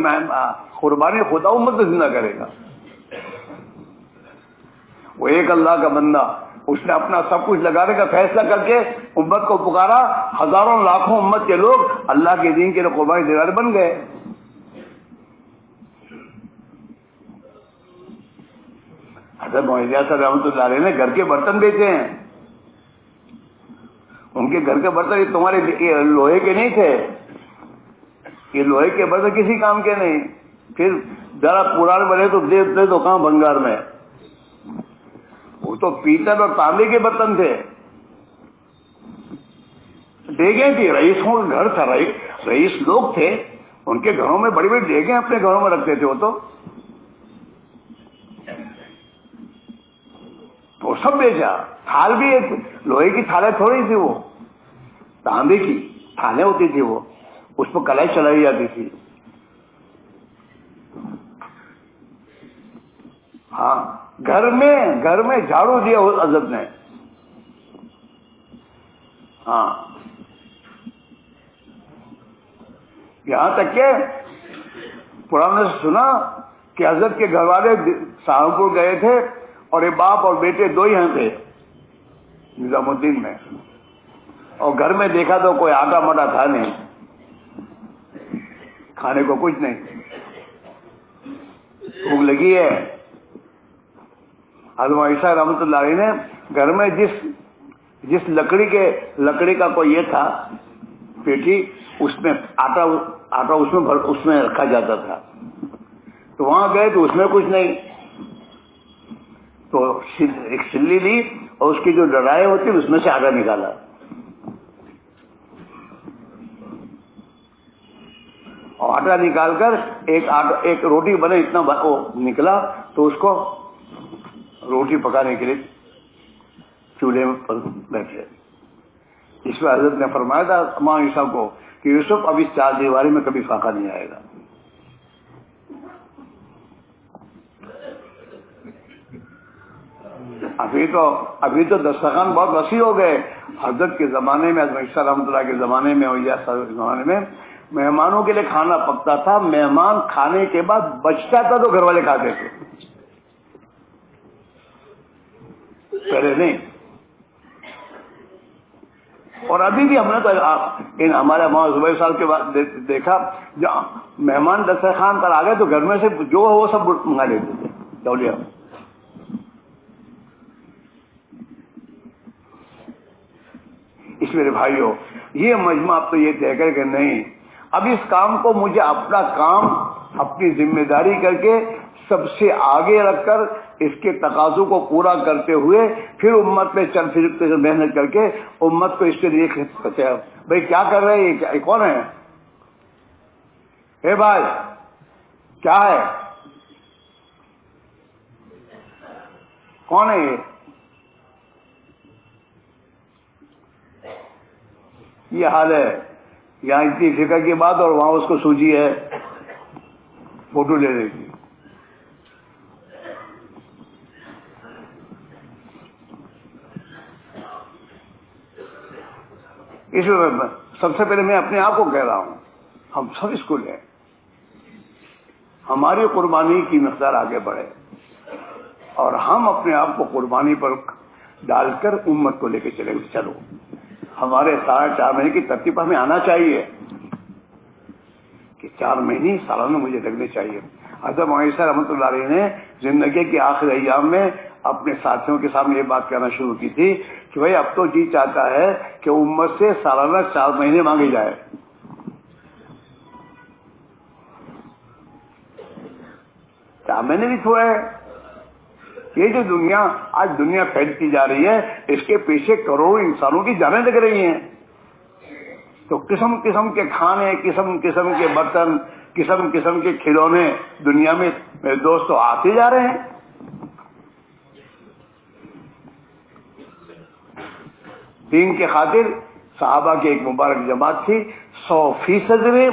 قربانی خدا امت کو زندہ کرے گا. وہ ایک اللہ کا بندہ، اس نے اپنا سب کچھ لگانے کا فیصلہ کر کے امت کو پکارا. ہزاروں لاکھوں امت کے لوگ اللہ کے دین کے لیے قربانی دینے والے بن گئے. حضرت معیدیہ صاحب رحمۃ اللہ علیہ نے گھر کے برتن بیچے ہیں. ان کے گھر کے برتن یہ تمہارے لوہے کے نہیں تھے، یہ لوہے کے برتن کسی کام کے نہیں. پھر ذرا پرانے بنے تو دے تو کہاں بھنگار میں، وہ تو پیتل اور تانبے کے برتن تھے. دیگیں تھی، رئیسوں کا گھر تھا، رئیس لوگ تھے، ان کے گھروں میں بڑی بڑی دیگیں اپنے گھروں میں رکھتے تھے. وہ سب بیچا. تھال بھی ایک لوہے کی تھالیں تھوڑی تھی، وہ تانبے کی تھالیں ہوتی تھی، وہ اس پر کڑھائی چلائی جاتی تھی. ہاں، گھر میں جھاڑو دیا حضرت نے. ہاں، یہاں تک کہ پرانے سے سنا کہ حضرت کے گھر والے سہارنپور گئے تھے اور یہ باپ اور بیٹے 2 ہی تھے نظام الدین میں، اور گھر میں دیکھا تو کوئی آٹا مٹا تھا نہیں، کھانے کو کچھ نہیں. بھوک لگی ہے حضرت عائشہ رحمۃ اللہ علیہ نے گھر میں جس لکڑی کا کوئی یہ تھا پیٹی، اس میں آٹا اس میں رکھا جاتا تھا، تو وہاں گئے تو اس میں کچھ نہیں، تو ایک سلی لی اور اس کی جو ڈرائے ہوتی اس میں سے آٹا نکالا، اور آٹا نکال کر ایک روٹی بنے اتنا وہ نکلا، تو اس کو روٹی پکانے کے لیے چولہے پر بیٹھے۔ اس میں حضرت نے فرمایا تھا ماں عائشہ کو کہ یوسف اب اس چار دیواری میں کبھی فاقہ نہیں آئے گا۔ ابھی تو دسترخوان بہت وسیع ہو گئے۔ حضرت کے زمانے میں، حضرت عائشہ رحمۃ اللہ کے زمانے میں اور کے زمانے میں مہمانوں کے لیے کھانا پکتا تھا، مہمان کھانے کے بعد بچتا تھا تو گھر والے کھاتے تھے، پہلے نہیں۔ اور ابھی بھی ہم نے تو ہمارے ماں زبیر صاحب کے بعد دیکھا، جو مہمان دسترخوان پر آ گئے تو گھر میں سے جو وہ سب منگا لیتے تھے تولیہ۔ اس میرے بھائیوں، یہ مجمع اب تو یہ طے کر کہ نہیں، اب اس کام کو مجھے اپنا کام، اپنی ذمہ داری کر کے سب سے آگے رکھ کر اس کے تقاضوں کو پورا کرتے ہوئے پھر امت میں چل پھر محنت کر کے امت کو اس کے لیے کرتے ہیں۔ بھائی کیا کر رہے ہیں، یہ کون ہے؟ اے بھائی کیا ہے، کون ہے یہ حال ہے، یہاں اتنی فکر کی بات اور وہاں اس کو سوجی ہے فوٹو لے لے گی۔ اس میں سب سے پہلے میں اپنے آپ کو کہہ رہا ہوں، ہم سب اس کو لیں، ہماری قربانی کی مقدار آگے بڑھے اور ہم اپنے آپ کو قربانی پر ڈال کر امت کو لے کے چلے۔ چلو ہمارے 4.5 مہینے کی ترتیب ہمیں آنا چاہیے کہ 4 مہینے سالانہ مجھے لگنے چاہیے۔ حضرت عائشہ رحمۃ اللہ علیہ نے زندگی کے آخری ایام میں اپنے ساتھیوں کے سامنے یہ بات کہنا شروع کی تھی کہ بھائی اب تو جی چاہتا ہے کہ امت سے سالانہ 4 مہینے مانگے جائے۔ 4 مہینے بھی تھوڑا ہے۔ یہ جو آج دنیا پھیلتی جا رہی ہے، اس کے پیچھے کروڑوں انسانوں کی جانیں لگ رہی ہیں، تو قسم قسم کے کھانے، قسم قسم کے برتن، قسم قسم کے کھلونے دنیا میں میرے دوست تو آتے جا رہے ہیں۔ دین کے خاطر صحابہ کی ایک مبارک جماعت تھی، 100% نے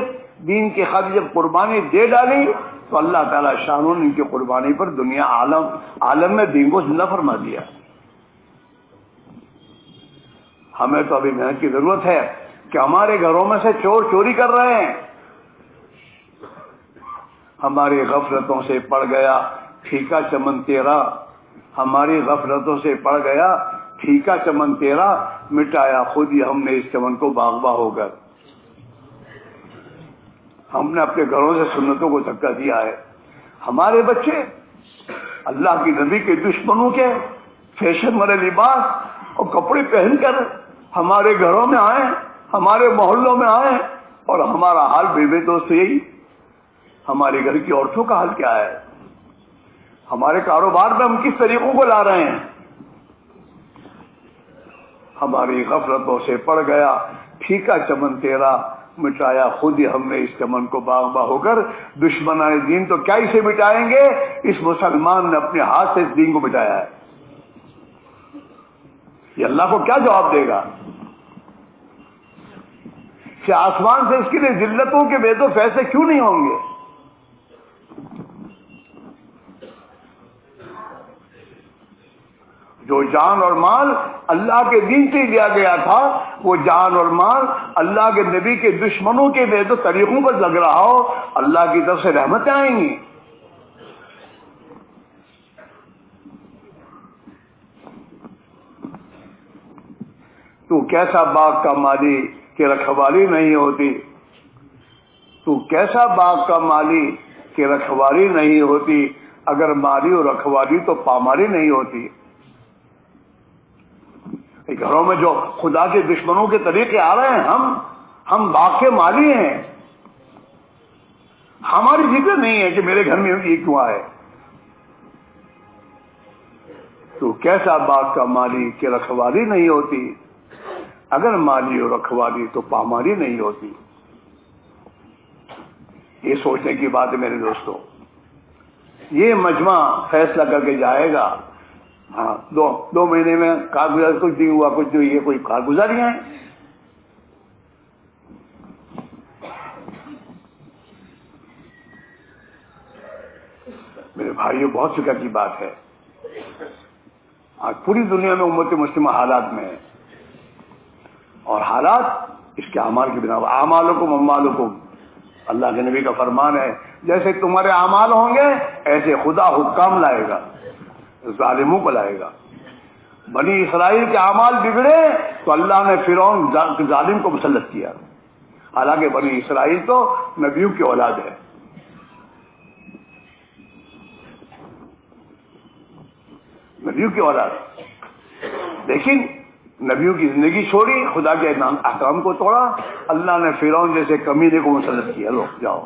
دین کی خاطر جب قربانی دے ڈالی تو اللہ تعالیٰ شان نے ان کی قربانی پر دنیا عالم میں دین کو زندہ فرما دیا۔ ہمیں تو ابھی محنت کی ضرورت ہے کہ ہمارے گھروں میں سے چور چوری کر رہے ہیں، ہماری غفلتوں سے پڑ گیا پھیکا چمن تیرا، ہماری غفلتوں سے پڑ گیا پھیکا چمن تیرا، مٹایا خود ہی ہم نے اس چمن کو باغباں ہو کر۔ ہم نے اپنے گھروں سے سنتوں کو دھکا دیا ہے۔ ہمارے بچے اللہ کی نبی کے دشمنوں کے فیشن والے لباس اور کپڑے پہن کر ہمارے گھروں میں آئے، ہمارے محلوں میں آئے، اور ہمارا حال بے دوست یہی۔ ہمارے گھر کی عورتوں کا حال کیا ہے؟ ہمارے کاروبار میں ہم کس طریقوں کو لا رہے ہیں؟ ہماری غفلتوں سے پڑ گیا پھیکا چمن تیرا، مٹایا خود ہی ہم نے اس چمن کو باغباں ہو کر۔ دشمنان دین تو کیا اسے مٹائیں گے؟ اس مسلمان نے اپنے ہاتھ سے اس دین کو مٹایا ہے، یہ اللہ کو کیا جواب دے گا؟ کہ آسمان سے اس کے لیے ذلتوں کے بے تو فیصلے کیوں نہیں ہوں گے؟ جو جان اور مال اللہ کے دین سے لیا گیا تھا، وہ جان اور مال اللہ کے نبی کے دشمنوں کے بے تو طریقوں پر لگ رہا ہو، اللہ کی طرف سے رحمتیں آئیں گی۔ تو کیسا باغ کا مالی کہ رکھوالی نہیں ہوتی، تو کیسا باغ کا مالی کہ رکھوالی نہیں ہوتی، اگر ماری اور رکھوالی تو پاماری نہیں ہوتی. گھروں میں جو خدا کے دشمنوں کے طریقے آ رہے ہیں، ہم باغ کے مالی ہیں، ہماری فکر نہیں ہے کہ میرے گھر میں یہ کیوں آئے. تو کیسا باغ کا مالی کہ رکھوالی نہیں ہوتی؟ اگر مالی اور رکھوالی تو پاماری نہیں ہوتی. یہ سوچنے کی بات ہے میرے دوستوں. یہ مجمع فیصلہ کر کے جائے گا. ہاں، دو مہینے میں کارگزار کچھ نہیں ہوا، کچھ نہیں، یہ کوئی کارگزاریاں ہیں. میرے بھائیو، بہت فکر کی بات ہے. آج پوری دنیا میں امت مسلمہ حالات میں ہے، اور حالات اس کے اعمال کی بنا پر. اعمالکم اموالکم، اللہ کے نبی کا فرمان ہے، جیسے تمہارے اعمال ہوں گے ایسے خدا حکام لائے گا، ظالموں کو لائے گا. بنی اسرائیل کے اعمال بگڑے تو اللہ نے فرعون ظالم کو مسلط کیا، حالانکہ بنی اسرائیل تو نبیوں کی اولاد ہے. نبیوں کی اولاد، لیکن نبیوں کی زندگی چھوڑی، خدا کے احکام کو توڑا، اللہ نے فرعون جیسے کمینے کو مسلط کیا. لو جاؤ.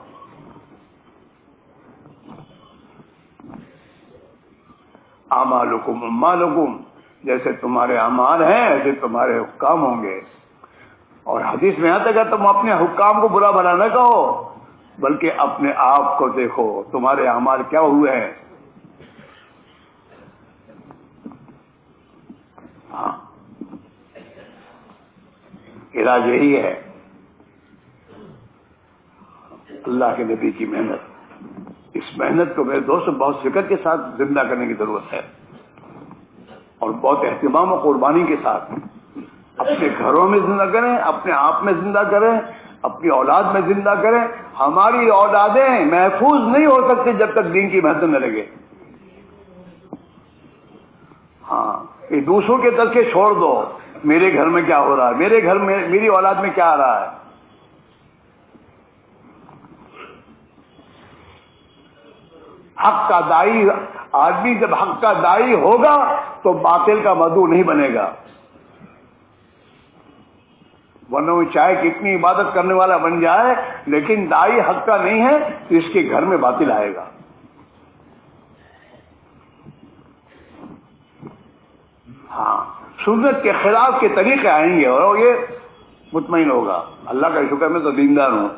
اعمالکم اموالکم، جیسے تمہارے اعمال ہیں ایسے تمہارے حکام ہوں گے. اور حدیث میں آتا ہے کہ تم اپنے حکام کو برا بھلا نہ کہو، بلکہ اپنے آپ کو دیکھو تمہارے اعمال کیا ہوئے ہیں. ہاں، علاج یہی ہے. اللہ کے نبی کی محنت، اس محنت کو میرے دوست بہت فکر کے ساتھ زندہ کرنے کی ضرورت ہے، اور بہت اہتمام و قربانی کے ساتھ اپنے گھروں میں زندہ کریں، اپنے آپ میں زندہ کریں، اپنی اولاد میں زندہ کریں. ہماری اولادیں محفوظ نہیں ہو سکتی جب تک دین کی محنت نہ لگے. ہاں، یہ دوسروں کے تذکرے چھوڑ دو، میرے گھر میں کیا ہو رہا ہے، میرے گھر میں میری اولاد میں کیا آ رہا ہے. حق کا دائی آدمی جب حق کا دائی ہوگا تو باطل کا مدعو نہیں بنے گا. ورنہ وہ چاہے کتنی عبادت کرنے والا بن جائے، لیکن دائی حق کا نہیں ہے تو اس کے گھر میں باطل آئے گا. ہاں، سنت کے خلاف کے طریقے آئیں گے اور یہ مطمئن ہوگا. اللہ کا شکر میں تو دیندار ہوں.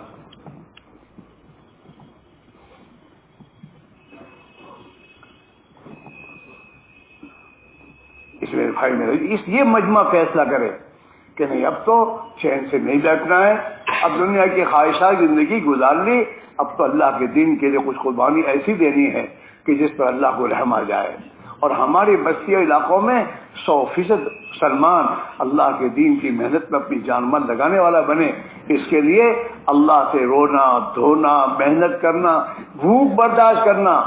اس میں بھائی میرے یہ مجمع فیصلہ کرے کہ نہیں، اب تو چین سے نہیں بیٹھنا ہے، اب دنیا کی خواہشات زندگی گزار لی، اب تو اللہ کے دین کے لیے کچھ قربانی ایسی دینی ہے کہ جس پر اللہ کو رحم آ جائے، اور ہماری بستی علاقوں میں 100% سلمان اللہ کے دین کی محنت میں اپنی جان مال لگانے والا بنے. اس کے لیے اللہ سے رونا دھونا، محنت کرنا، بھوک برداشت کرنا.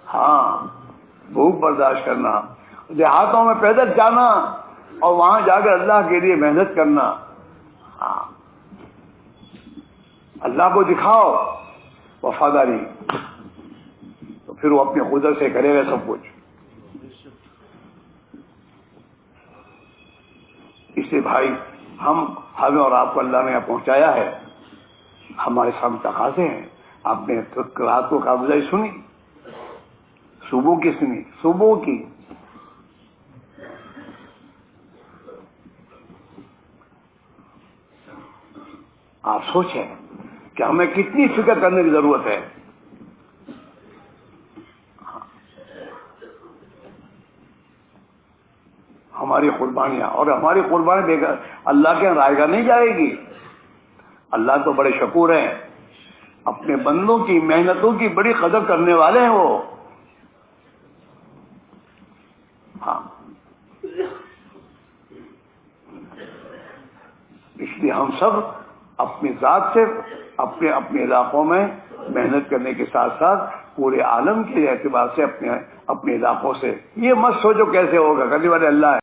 ہاں، بھوک برداشت کرنا، دیہاتوں میں پیدل جانا اور وہاں جا کر اللہ کے لیے محنت کرنا. ہاں، اللہ کو دکھاؤ وفاداری، تو پھر وہ اپنے قدرت سے کرے گا سب کچھ. اس لیے بھائی، ہمیں اور آپ کو اللہ نے یہاں پہنچایا ہے، ہمارے سامنے تقاضے ہیں. آپ نے رات کو کارگزاری سنی، صبح کی سنی، صبح کی. آپ سوچیں کہ ہمیں کتنی فکر کرنے کی ضرورت ہے. ہماری قربانیاں، اور ہماری قربانی اللہ کے رائے گاہ نہیں جائے گی. اللہ تو بڑے شکور ہیں، اپنے بندوں کی محنتوں کی بڑی قدر کرنے والے ہیں وہ. ہاں، اس لیے ہم سب اپنی ذات سے اپنے علاقوں میں محنت کرنے کے ساتھ ساتھ پورے عالم کے اعتبار سے اپنے علاقوں سے، یہ مت سوچو کیسے ہوگا، کرنے والے اللہ ہے.